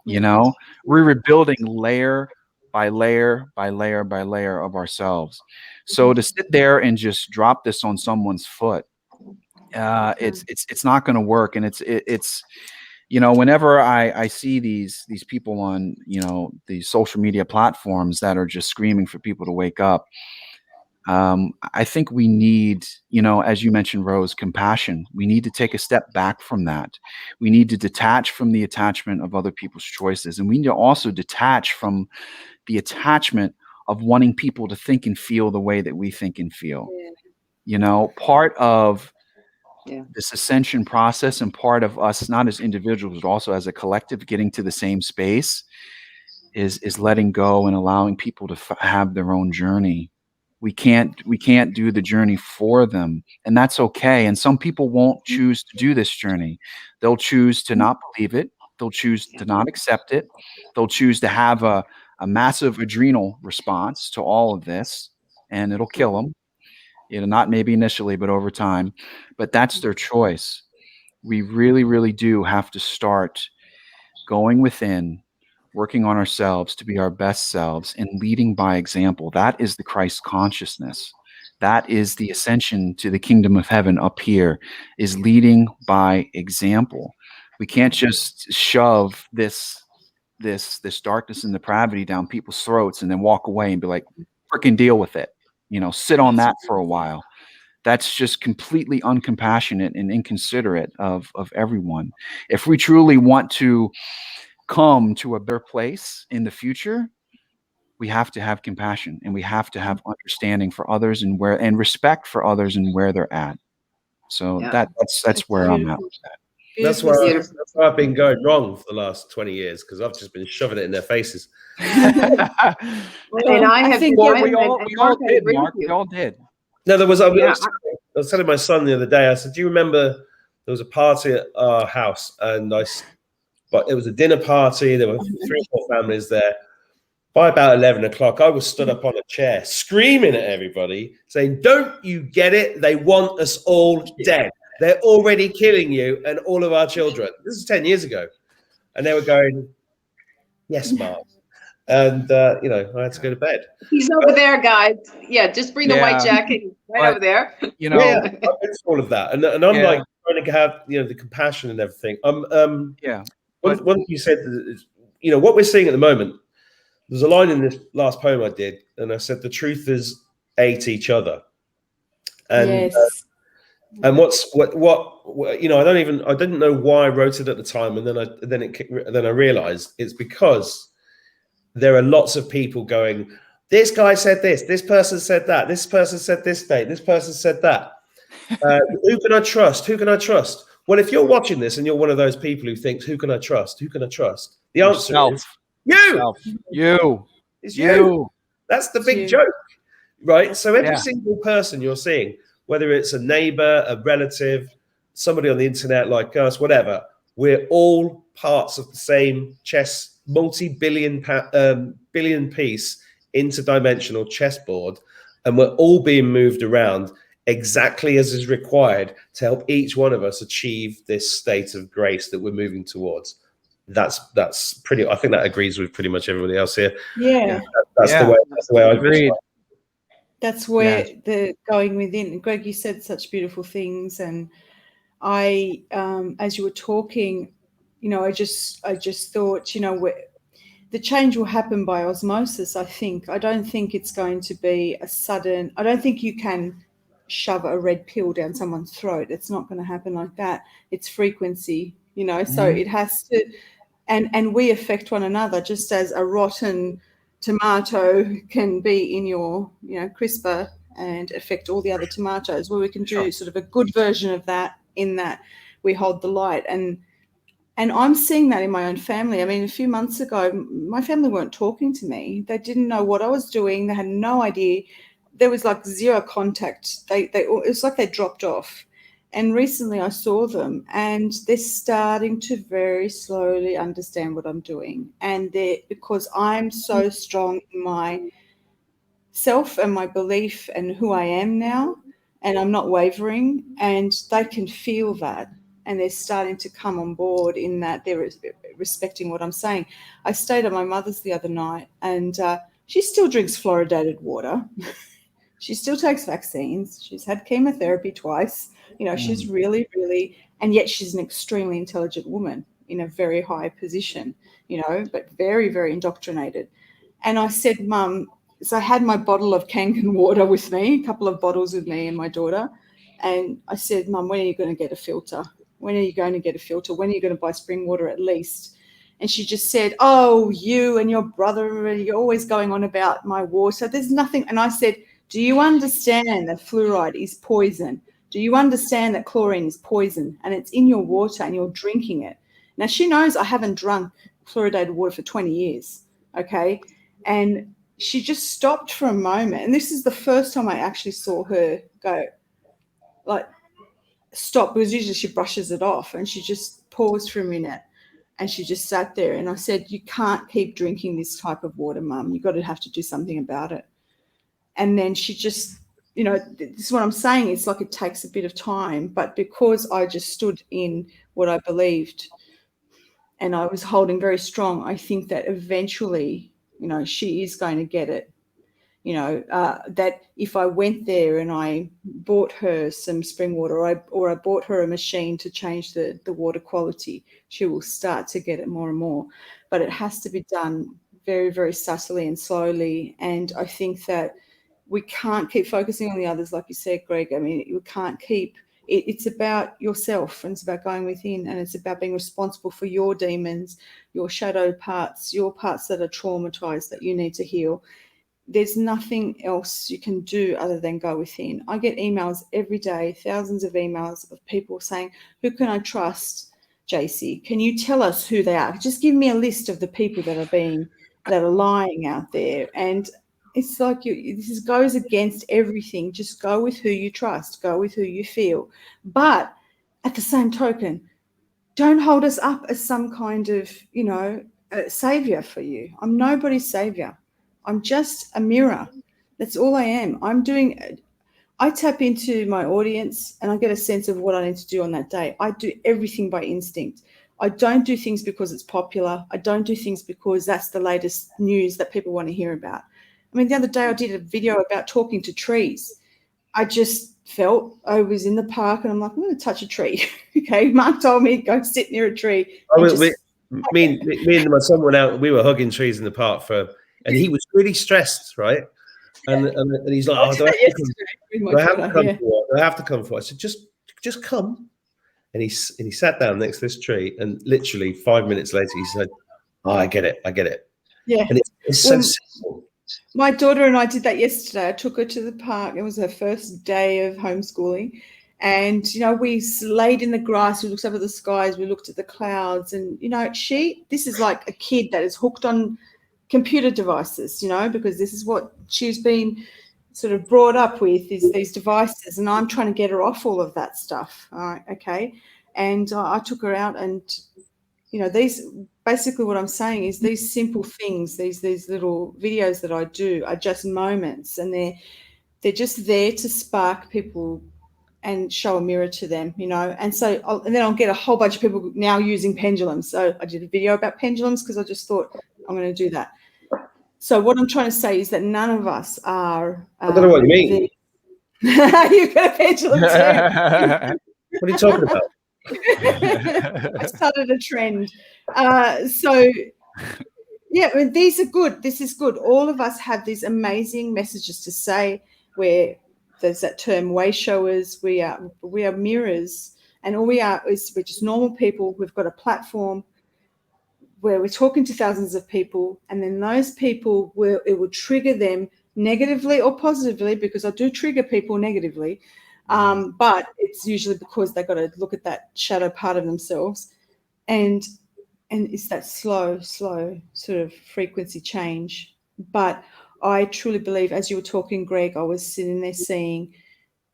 Speaker 3: We're rebuilding layer by layer by layer by layer of ourselves. So to sit there and just drop this on someone's foot, it's not going to work. And it's whenever I see these people on these social media platforms that are just screaming for people to wake up, I think we need, as you mentioned, Rose, compassion. We need to take a step back from that. We need to detach from the attachment of other people's choices, and we need to also detach from the attachment of wanting people to think and feel the way that we think and feel. Part of this ascension process, and part of us, not as individuals, but also as a collective, getting to the same space, is letting go and allowing people to have their own journey. We can't do the journey for them, and that's okay. And some people won't choose to do this journey. They'll choose to not believe it. They'll choose to not accept it. They'll choose to have a massive adrenal response to all of this, and it'll kill them. Not maybe initially, but over time. But that's their choice. We really, really do have to start going within, working on ourselves to be our best selves, and leading by example. That is the Christ consciousness. That is the ascension to the kingdom of heaven up here, is leading by example. We can't just shove this darkness and depravity down people's throats and then walk away and be like, freaking deal with it. Sit on that for a while. That's just completely uncompassionate and inconsiderate of everyone. If we truly want to come to a better place in the future, we have to have compassion, and we have to have understanding for others and respect for others and where they're at. So that's where I'm at with that.
Speaker 1: That's where I've been going wrong for the last 20 years, because I've just been shoving it in their faces.
Speaker 2: And I think
Speaker 3: we all did, Mark. We all did.
Speaker 1: No, I was telling my son the other day, I said, do you remember there was a party at our house, and but it was a dinner party. There were 3 or 4 families there. By about 11 o'clock, I was stood up on a chair screaming at everybody, saying, don't you get it? They want us all dead. They're already killing you and all of our children. This is 10 years ago. And they were going, yes, Mark. And, I had to go to bed.
Speaker 2: He's over there, guys. Yeah, just bring the white jacket over there.
Speaker 1: I went through all of that. And I'm like trying to have, the compassion and everything. One thing you said, what we're seeing at the moment, there's a line in this last poem I did, and I said, the truth is ate each other. And and I didn't know why I wrote it at the time, and then I realized it's because there are lots of people going, this guy said this person said that, this person said this date, this person said that. Who can I trust? Who can I trust? Well, if you're watching this and you're one of those people who thinks, who can I trust? Who can I trust? The answer is you. It's you. That's the big joke, right? So every single person you're seeing, whether it's a neighbor, a relative, somebody on the internet like us, whatever, we're all parts of the same chess, multi-billion billion piece interdimensional chessboard, and we're all being moved around exactly as is required to help each one of us achieve this state of grace that we're moving towards. That's pretty. I think that agrees with pretty much everybody else here. That's the way I agree.
Speaker 4: That's where the going within. Greg, you said such beautiful things, and I, as you were talking, I just thought, the change will happen by osmosis. I don't think it's going to be a sudden. I don't think you can shove a red pill down someone's throat. It's not going to happen like that. It's frequency, you know, so it has to, and we affect one another, just as a rotten tomato can be in your, you know, crisper and affect all the other tomatoes. Well, we can do sort of a good version of that, in that we hold the light. And I'm seeing that in my own family. I mean, a few months ago, my family weren't talking to me. They didn't know what I was doing. They had no idea. There was like zero contact. It was like they dropped off. And recently I saw them, and they're starting to very slowly understand what I'm doing. And because I'm so strong in my self and my belief and who I am now, and I'm not wavering, and they can feel that, and they're starting to come on board in that they're respecting what I'm saying. I stayed at my mother's the other night, and she still drinks fluoridated water. She still takes vaccines. She's had chemotherapy twice. You know, she's really, really, and yet she's an extremely intelligent woman in a very high position, you know, but very, very indoctrinated. And I said, Mum, so I had my bottle of Kangen water with me, a couple of bottles with me and my daughter. And I said, Mum, when are you going to get a filter? When are you going to get a filter? When are you going to buy spring water at least? And she just said, oh, you and your brother, you're always going on about my water. There's nothing. And I said, do you understand that fluoride is poison? Do you understand that chlorine is poison and it's in your water and you're drinking it? Now, she knows I haven't drunk fluoridated water for 20 years, okay? And she just stopped for a moment. And this is the first time I actually saw her go, like, stop, because usually she brushes it off, and she just paused for a minute and she just sat there. And I said, you can't keep drinking this type of water, Mum. You've got to have to do something about it. And then she just, you know, this is what I'm saying. It's like it takes a bit of time, but because I just stood in what I believed and I was holding very strong, I think that eventually, you know, she is going to get it. You know, that if I went there and I bought her some spring water, or I bought her a machine to change the water quality, she will start to get it more and more. But it has to be done very, very subtly and slowly. And I think that we can't keep focusing on the others, like you said, Greg. I mean, you can't keep it's about yourself, and it's about going within, and it's about being responsible for your demons, your shadow parts, your parts that are traumatized that you need to heal. There's nothing else you can do other than go within. I get emails every day, thousands of emails of people saying, who can I trust, JC? Can you tell us who they are? Just give me a list of the people that are lying out there. And it's like this goes against everything. Just go with who you trust, go with who you feel. But at the same token, don't hold us up as some kind of, you know, savior for you. I'm nobody's savior. I'm just a mirror. That's all I am. I tap into my audience and I get a sense of what I need to do on that day. I do everything by instinct. I don't do things because it's popular. I don't do things because that's the latest news that people want to hear about. I mean, the other day I did a video about talking to trees. I just felt I was in the park and I'm like, I'm going to touch a tree. Okay, Mark told me go sit near a tree.
Speaker 1: Me and my son went out. We were hugging trees in the park and he was really stressed, right? And he's like, oh, do I have to come for? I said, just come. And he sat down next to this tree, and literally 5 minutes later, he said, oh, I get it.
Speaker 4: Yeah.
Speaker 1: And it's so simple.
Speaker 4: My daughter and I did that yesterday. I took her to the park. It was her first day of homeschooling. And, you know, we laid in the grass. We looked up at the skies. We looked at the clouds. And, you know, this is like a kid that is hooked on computer devices, you know, because this is what she's been sort of brought up with, is these devices. And I'm trying to get her off all of that stuff. All right, okay. And I took her out, and, you know, basically what I'm saying is these simple things, these little videos that I do are just moments, and they're just there to spark people and show a mirror to them, you know. And so then I'll get a whole bunch of people now using pendulums. So I did a video about pendulums because I just thought I'm going to do that. So what I'm trying to say is that none of us are.
Speaker 1: I don't know what you mean.
Speaker 4: You've got a pendulum too.
Speaker 1: What are you talking about?
Speaker 4: I started a trend. So, yeah, I mean, these are good. This is good. All of us have these amazing messages to say. We're there's that term way showers. We are mirrors, and all we are is we're just normal people. We've got a platform where we're talking to thousands of people, and then those people it will trigger them negatively or positively, because I do trigger people negatively, but it's usually because they've got to look at that shadow part of themselves, and it's that slow sort of frequency change. But I truly believe, as you were talking, Greg, I was sitting there seeing,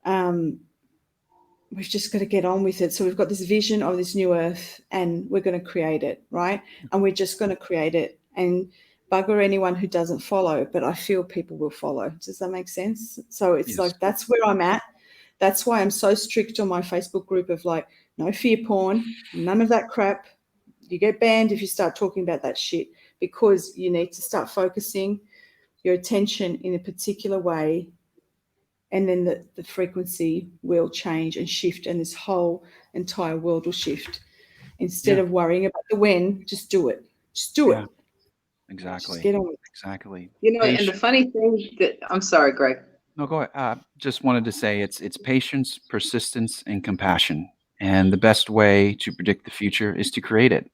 Speaker 4: we've just got to get on with it. So we've got this vision of this new earth, and we're going to create it, right? And we're just going to create it and bugger anyone who doesn't follow. But I feel people will follow. Does that make sense? So it's like, that's where I'm at. That's why I'm so strict on my Facebook group of like, no fear porn, none of that crap. You get banned if you start talking about that shit, because you need to start focusing your attention in a particular way, and then the frequency will change and shift, and this whole entire world will shift. Instead of worrying about the when, just do it. Just do it.
Speaker 3: Exactly.
Speaker 4: Just get on with it.
Speaker 3: Exactly.
Speaker 2: You know, and the funny thing that, I'm sorry, Greg.
Speaker 3: No, go ahead. Just wanted to say it's patience, persistence, and compassion. And the best way to predict the future is to create it.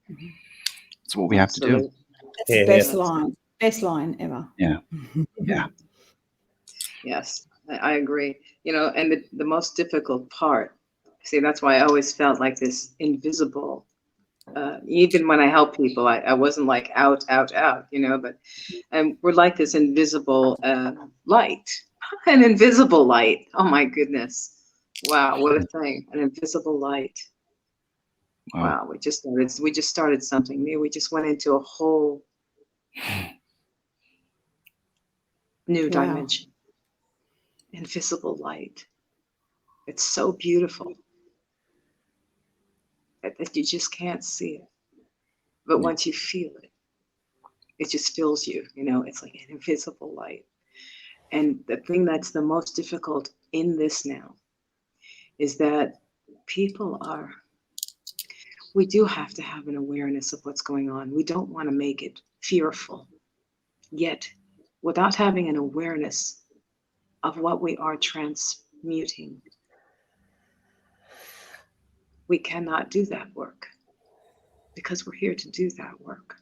Speaker 3: That's what we have to do.
Speaker 4: That's the best line. Best line ever.
Speaker 3: Yeah. Yeah.
Speaker 2: Yes, I agree. You know, and the most difficult part, see, that's why I always felt like this invisible, even when I help people, I wasn't like out, you know, but we're like this invisible light, an invisible light. Oh my goodness. Wow, what a thing, an invisible light. Wow, we just started something new. We just went into a whole new dimension. Invisible light. It's so beautiful that you just can't see it. But once you feel it, it just fills you, you know, it's like an invisible light. And the thing that's the most difficult in this now is that we do have to have an awareness of what's going on. We don't want to make it fearful. Yet, without having an awareness of what we are transmuting, we cannot do that work, because we're here to do that work.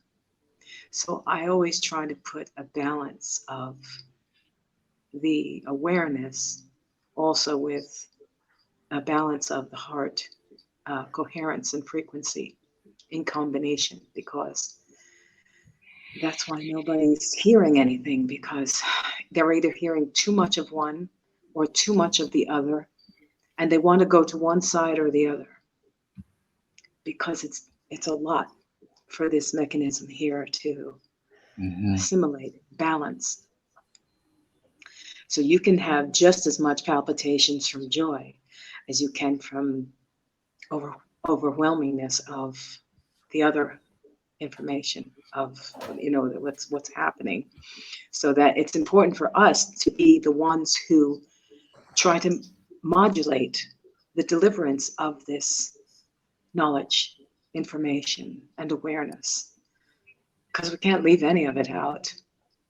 Speaker 2: So I always try to put a balance of the awareness also with a balance of the heart, coherence and frequency in combination, because that's why nobody's hearing anything, because they're either hearing too much of one or too much of the other, and they want to go to one side or the other, because it's a lot for this mechanism here to assimilate, balance. So you can have just as much palpitations from joy as you can from overwhelmingness of the other information of, you know, what's happening. So that it's important for us to be the ones who try to modulate the deliverance of this knowledge, information, and awareness, because we can't leave any of it out,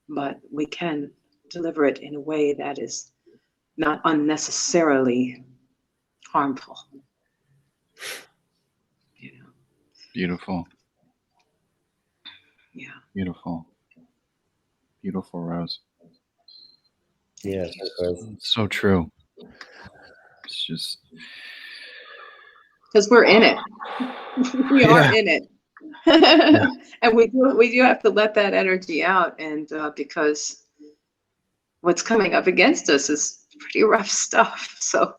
Speaker 2: but we can deliver it in a way that is not unnecessarily harmful. You know.
Speaker 3: Beautiful.
Speaker 2: Yeah.
Speaker 3: Beautiful. Beautiful, Rose.
Speaker 1: Yes.
Speaker 3: So true. It's just
Speaker 2: because we're in it. We are in it. And we do have to let that energy out, and because what's coming up against us is pretty rough stuff. So,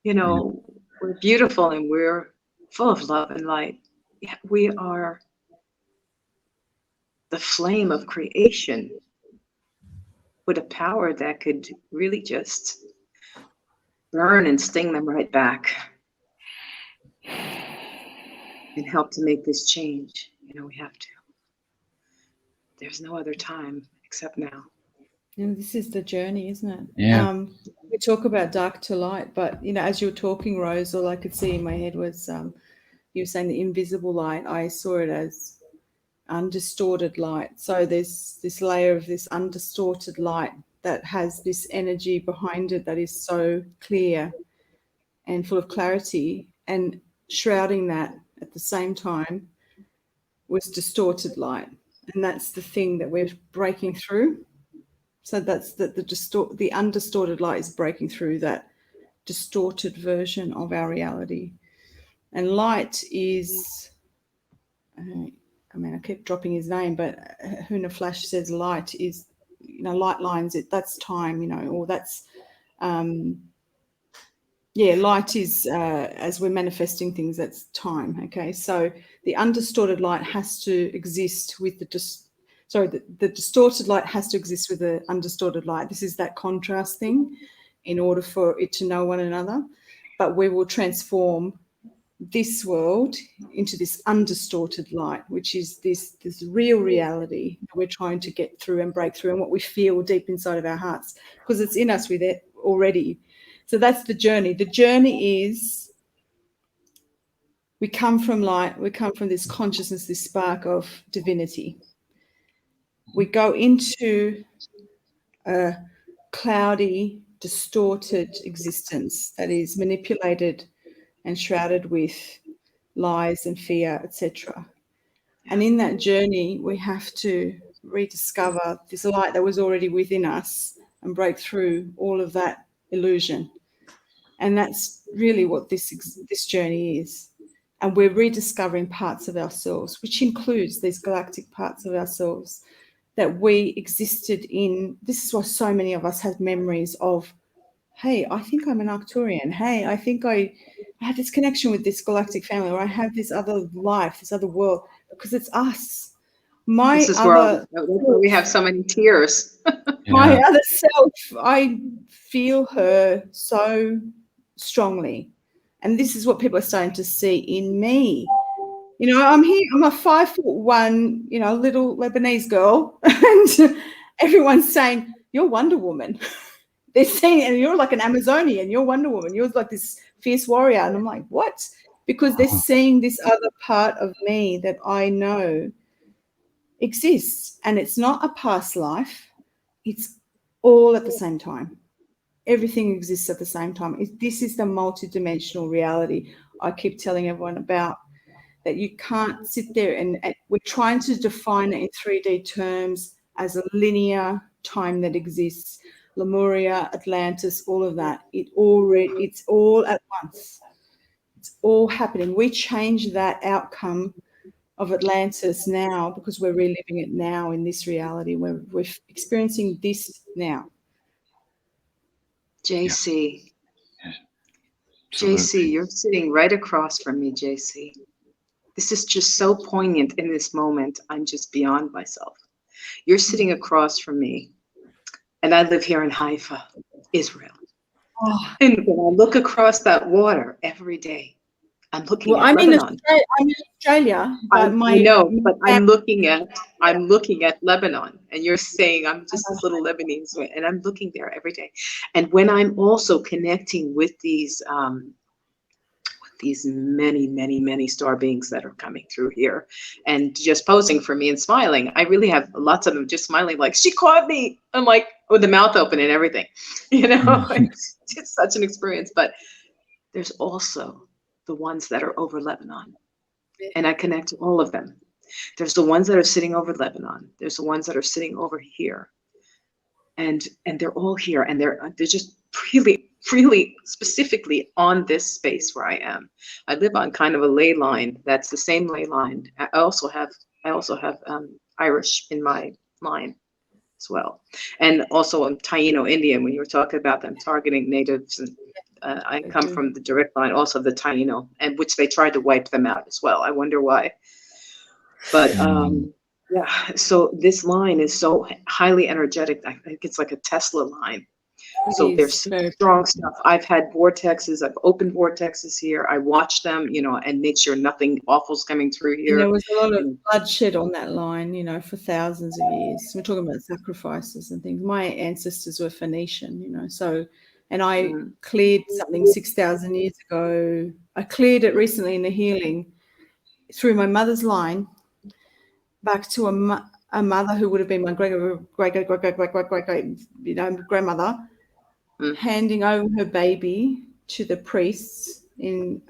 Speaker 2: you know, we're beautiful and we're full of love and light. Yet we are the flame of creation with a power that could really just burn and sting them right back and help to make this change. You know, we have to. There's no other time except now.
Speaker 4: And this is the journey, isn't it?
Speaker 3: Yeah.
Speaker 4: We talk about dark to light, but, you know, as you were talking, Rose, all I could see in my head was you were saying the invisible light. I saw it as undistorted light. So there's this layer of this undistorted light that has this energy behind it that is so clear and full of clarity, and shrouding that at the same time was distorted light. And that's the thing that we're breaking through. So that's the undistorted light is breaking through that distorted version of our reality. And light is, I mean, I keep dropping his name, but Huna Flash says light is, light lines, that's time, or that's, light is, as we're manifesting things, that's time, okay? So the undistorted light has to exist with the distorted light has to exist with the undistorted light. This is that contrast thing in order for it to know one another. But we will transform this world into this undistorted light, which is this real reality that we're trying to get through and break through, and what we feel deep inside of our hearts, because it's in us with it already. So that's the journey. The journey is we come from light, we come from this consciousness, this spark of divinity. We go into a cloudy, distorted existence that is manipulated and shrouded with lies and fear, etc. And in that journey, we have to rediscover this light that was already within us and break through all of that illusion. And that's really what this journey is. And we're rediscovering parts of ourselves, which includes these galactic parts of ourselves that we existed in. This is why so many of us have memories of, hey, I think I'm an Arcturian. Hey, I think I have this connection with this galactic family, or I have this other life, this other world, because it's us.
Speaker 2: This is where we have so many tears.
Speaker 4: My other self, I feel her so strongly. And this is what people are starting to see in me. I'm here, I'm a 5'1", little Lebanese girl, and everyone's saying, you're Wonder Woman. They're saying, and you're like an Amazonian, you're Wonder Woman, you're like this fierce warrior. And I'm like, what? Because they're seeing this other part of me that I know exists. And it's not a past life. It's all at the same time. Everything exists at the same time. This is the multidimensional reality I keep telling everyone about, that you can't sit there and we're trying to define it in 3D terms as a linear time that exists. Lemuria, Atlantis, all of that. It's all at once. It's all happening. We change that outcome of Atlantis now because we're reliving it now in this reality. We're experiencing this now.
Speaker 2: JC. Yeah. JC, you're sitting right across from me, JC. This is just so poignant in this moment. I'm just beyond myself. You're sitting across from me, and I live here in Haifa, Israel. Oh. And when I look across that water every day, I'm looking at Lebanon.
Speaker 4: I'm in Australia.
Speaker 2: I know, but I'm looking at Lebanon, and you're saying I'm just this little Lebanese, and I'm looking there every day. And when I'm also connecting with these many, many, many star beings that are coming through here and just posing for me and smiling, I really have lots of them just smiling like, she caught me. I'm like, with the mouth open and everything, It's just such an experience. But there's also the ones that are over Lebanon, and I connect to all of them. There's the ones that are sitting over Lebanon. There's the ones that are sitting over here, and they're all here, and they're just really specifically on this space where I am. I live on kind of a ley line that's the same ley line. I also have Irish in my line as well, and also I'm Taino Indian. When you were talking about them targeting natives, and I come from the direct line also of the Taino, and which they tried to wipe them out as well. I wonder why. But yeah, so this line is so highly energetic. I think it's like a Tesla line. So there's strong stuff. I've had vortexes. I've opened vortexes here. I watch them, and make sure nothing awful's coming through here.
Speaker 4: And there was a lot of bloodshed on that line, for thousands of years. We're talking about sacrifices and things. My ancestors were Phoenician, so, and I cleared something 6,000 years ago. I cleared it recently in the healing through my mother's line back to a mother who would have been my great grandmother, handing over her baby to the priests in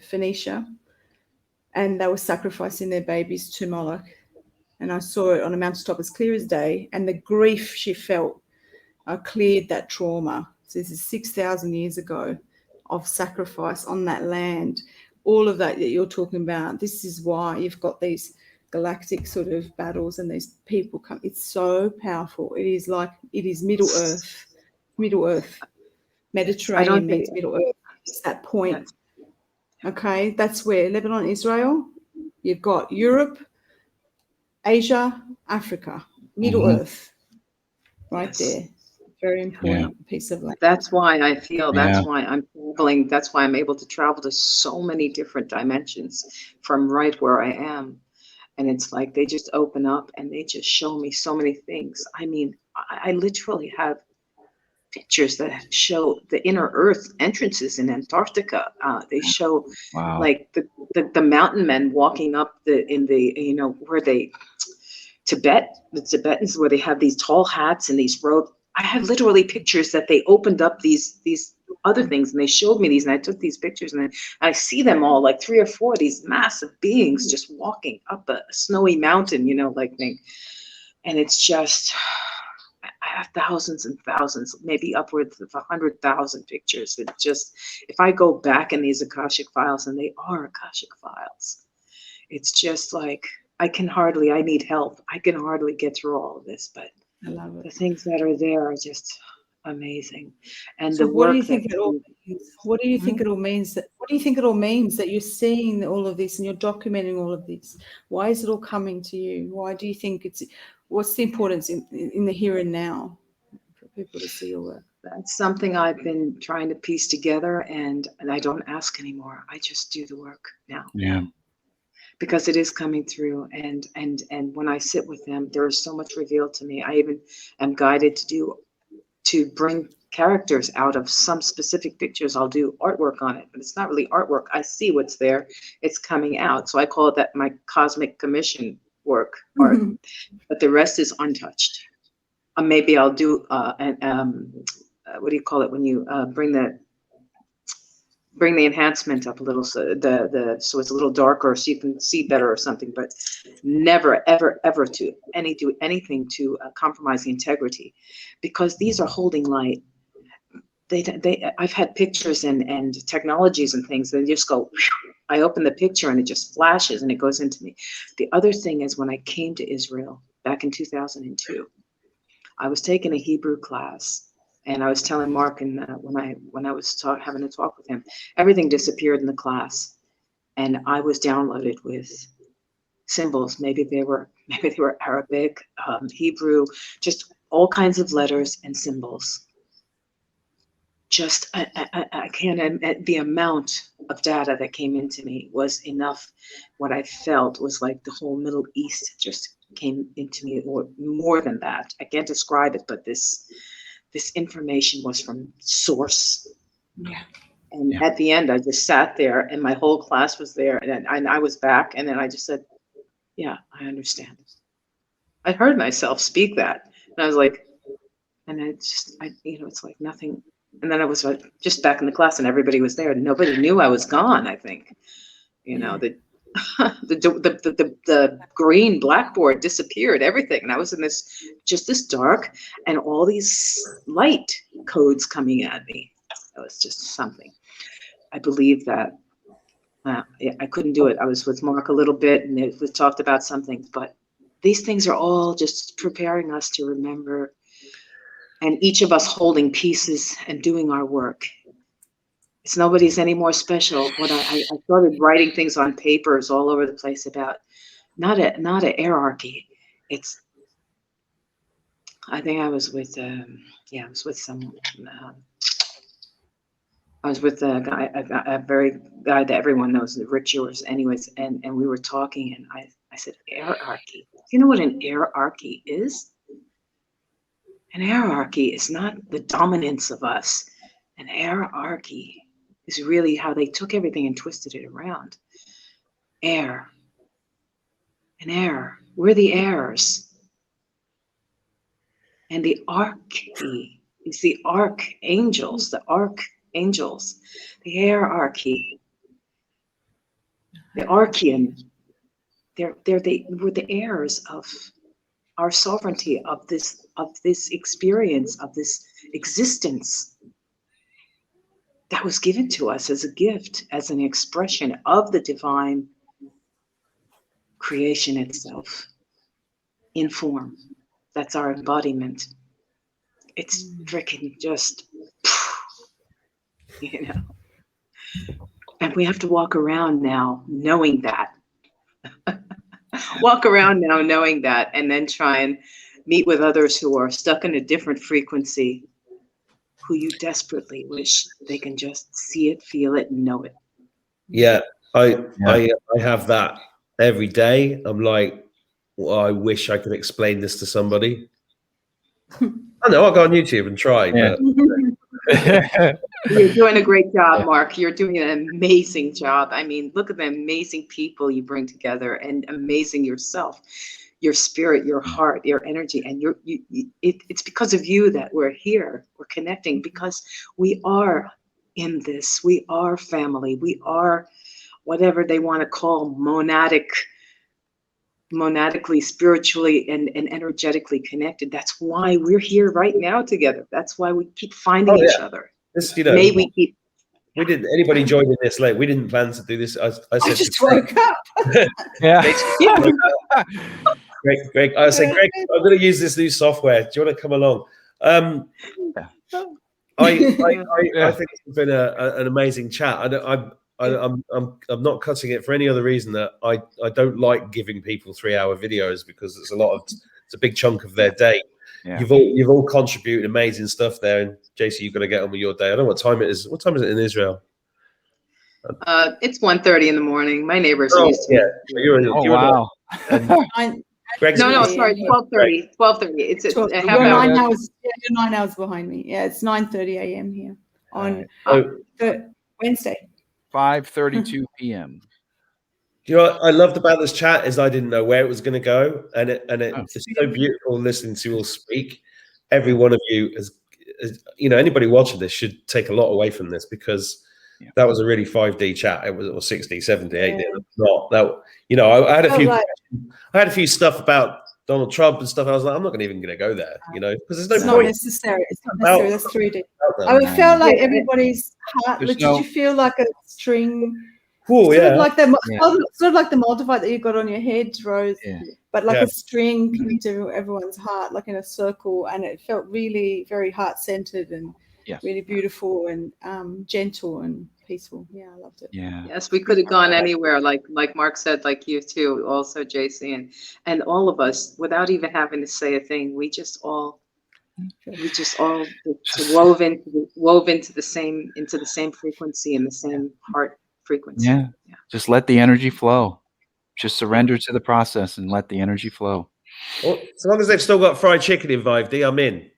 Speaker 4: Phoenicia, and they were sacrificing their babies to Moloch. And I saw it on a mountaintop as clear as day, and the grief she felt cleared that trauma. So this is 6,000 years ago of sacrifice on that land. All of that you're talking about, this is why you've got these galactic sort of battles and these people come. It's so powerful. It is Middle Earth. Mediterranean means Middle Earth. It's that point. Okay, that's where Lebanon, Israel, you've got Europe, Asia, Africa, Middle Earth, right there. Very important piece of land.
Speaker 5: That's why I feel, that's why I'm traveling. That's why I'm able to travel to so many different dimensions from right where I am. And it's like they just open up and they just show me so many things. I mean, I literally have pictures that show the inner Earth entrances in Antarctica. They show like the mountain men walking up the Tibetans, where they have these tall hats and these robes. I have literally pictures that they opened up these other things and they showed me these, and I took these pictures, and I see them all, like 3 or 4 of these massive beings just walking up a snowy mountain, like thing. And it's just, I have thousands and thousands, maybe upwards of 100,000 pictures. It just, if I go back in these Akashic files, and they are Akashic files, it's just like, I need help. I can hardly get through all of this, but
Speaker 4: I love it.
Speaker 5: The things that are there are just amazing. And
Speaker 4: so
Speaker 5: the
Speaker 4: what
Speaker 5: work
Speaker 4: do you think it all means? What do you think it all means? What do you think it all means that you're seeing all of this and you're documenting all of this? Why is it all coming to you? Why do you think what's the importance in the here and now for people to see your work?
Speaker 5: That's something I've been trying to piece together, and I don't ask anymore. I just do the work now.
Speaker 3: Yeah.
Speaker 5: Because it is coming through, and when I sit with them, there is so much revealed to me. I even am guided to bring characters out of some specific pictures. I'll do artwork on it, but it's not really artwork. I see what's there. It's coming out. So I call it that my cosmic commission work art, but the rest is untouched. Maybe I'll do what do you call it when you bring the enhancement up a little, so so it's a little darker, so you can see better or something, but never ever do anything to compromise the integrity, because these are holding light. I've had pictures and technologies and things that just go, I open the picture and it just flashes and it goes into me. The other thing is, when I came to Israel back in 2002, I was taking a Hebrew class. And I was telling Mark, and when I was having a talk with him, everything disappeared in the class, and I was downloaded with symbols. Maybe they were Arabic, Hebrew, just all kinds of letters and symbols. Just I can't. The amount of data that came into me was enough. What I felt was like the whole Middle East just came into me, or more than that. I can't describe it, but this information was from source.
Speaker 4: Yeah.
Speaker 5: And at the end, I just sat there, and my whole class was there, and I was back, and then I just said, yeah, I understand. I heard myself speak that, and I was like, and it's like nothing. And then I was just back in the class, and everybody was there, and nobody knew I was gone, I think. The green blackboard disappeared, everything, and I was in this dark, and all these light codes coming at me. It was just something. I believe that I couldn't do it. I was with Mark a little bit, and we talked about something, but these things are all just preparing us to remember, and each of us holding pieces and doing our work. It's nobody's any more special. What I started writing things on papers all over the place about not a hierarchy. It's, I think I was with I was with a guy, a very guy that everyone knows, Rick Ewers, anyways, and we were talking, and I said, hierarchy. Do you know what an hierarchy is? An hierarchy is not the dominance of us. An hierarchy is really how they took everything and twisted it around. Air. and air. We're the heirs. And the archy is the archangels, the hierarchy, the archean. We're the heirs of our sovereignty, of this experience, of this existence that was given to us as a gift, as an expression of the divine creation itself in form. That's our embodiment. It's freaking just, you know. And we have to walk around now knowing that. Walk around now knowing that, and then try and meet with others who are stuck in a different frequency, who you desperately wish they can just see it, feel it, and know it.
Speaker 1: Yeah, I have that every day. I'm like, well, I wish I could explain this to somebody. I know, I'll go on YouTube and try,
Speaker 3: Yeah.
Speaker 1: but
Speaker 5: You're doing a great job, Mark. You're doing an amazing job. I mean, look at the amazing people you bring together, and amazing yourself, your spirit, your heart, your energy, and it's because of you that we're here. We're connecting because we are in this. We are family. We are whatever they want to call monadically, spiritually, and energetically connected. That's why we're here right now together. That's why we keep finding each other.
Speaker 1: this, you know,
Speaker 5: May we keep.
Speaker 1: we didn't. Anybody joining this late? We didn't plan to do this. I
Speaker 4: I
Speaker 1: said,
Speaker 4: just woke up.
Speaker 3: Yeah.
Speaker 1: Greg, I said, Greg, I'm going to use this new software. Do you want to come along? I think it's been an amazing chat. I'm not cutting it for any other reason that I don't like giving people 3-hour videos, because it's a big chunk of their day.
Speaker 3: Yeah.
Speaker 1: You've all contributed amazing stuff there, and JC, you've got to get on with your day. I don't know what time it is. What time is it in Israel?
Speaker 5: It's 1:30 in the morning. My neighbors
Speaker 1: Oh,
Speaker 5: used to.
Speaker 1: yeah. You're
Speaker 3: wow.
Speaker 1: Greg's
Speaker 5: No, sorry, 12:30. 12:30. It's a
Speaker 4: 12,
Speaker 5: half
Speaker 4: you're
Speaker 5: hour.
Speaker 4: 9 hours. Yeah, you're 9 hours behind me. Yeah, it's 9:30 a.m. here on Wednesday.
Speaker 3: 5:32 p.m.
Speaker 1: You know what I loved about this chat is I didn't know where it was going to go, and it's so beautiful listening to you all speak. Every one of you is, you know, anybody watching this should take a lot away from this, because that was a really 5D chat. It was, or 60, 70, 80. Not that, you know, I had a few stuff about Donald Trump and stuff. I was like, I'm not even going to go there, you know, because there's
Speaker 4: It's
Speaker 1: no
Speaker 4: not
Speaker 1: point.
Speaker 4: necessary. It's not necessary. That's 3D.
Speaker 1: I
Speaker 4: I felt like everybody's heart.
Speaker 3: There's
Speaker 4: Did you feel like a string?
Speaker 1: Oh,
Speaker 4: sort
Speaker 1: yeah.
Speaker 4: of like sort of like the multivite that you've got on your head, Rose, but like a string coming to everyone's heart, like in a circle, and it felt really very heart-centered and really beautiful and gentle and peaceful. Yeah, I loved it.
Speaker 3: Yeah.
Speaker 5: Yes, we could have gone anywhere, like Mark said, like you too, also JC, and all of us, without even having to say a thing. We just all wove into the same frequency and the same heart frequency.
Speaker 3: Yeah. Just let the energy flow. Just surrender to the process and let the energy flow.
Speaker 1: Well, as long as they've still got fried chicken in 5D, I'm in.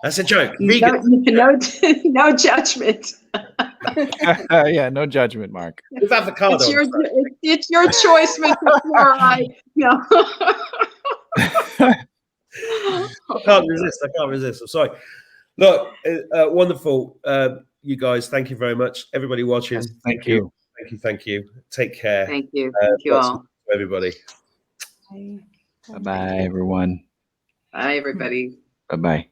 Speaker 1: That's a joke.
Speaker 5: No judgment.
Speaker 3: Yeah, no judgment, Mark.
Speaker 1: With avocado.
Speaker 5: It's your choice, Mr. Fluoride. No.
Speaker 1: I can't resist. I'm sorry. Look, wonderful. You guys, thank you very much. Everybody watching,
Speaker 3: Yes, thank you.
Speaker 1: Thank you. Take care.
Speaker 5: Thank you. Thank you all.
Speaker 1: Everybody.
Speaker 3: Bye-bye, everyone.
Speaker 5: Bye, everybody.
Speaker 3: Bye-bye.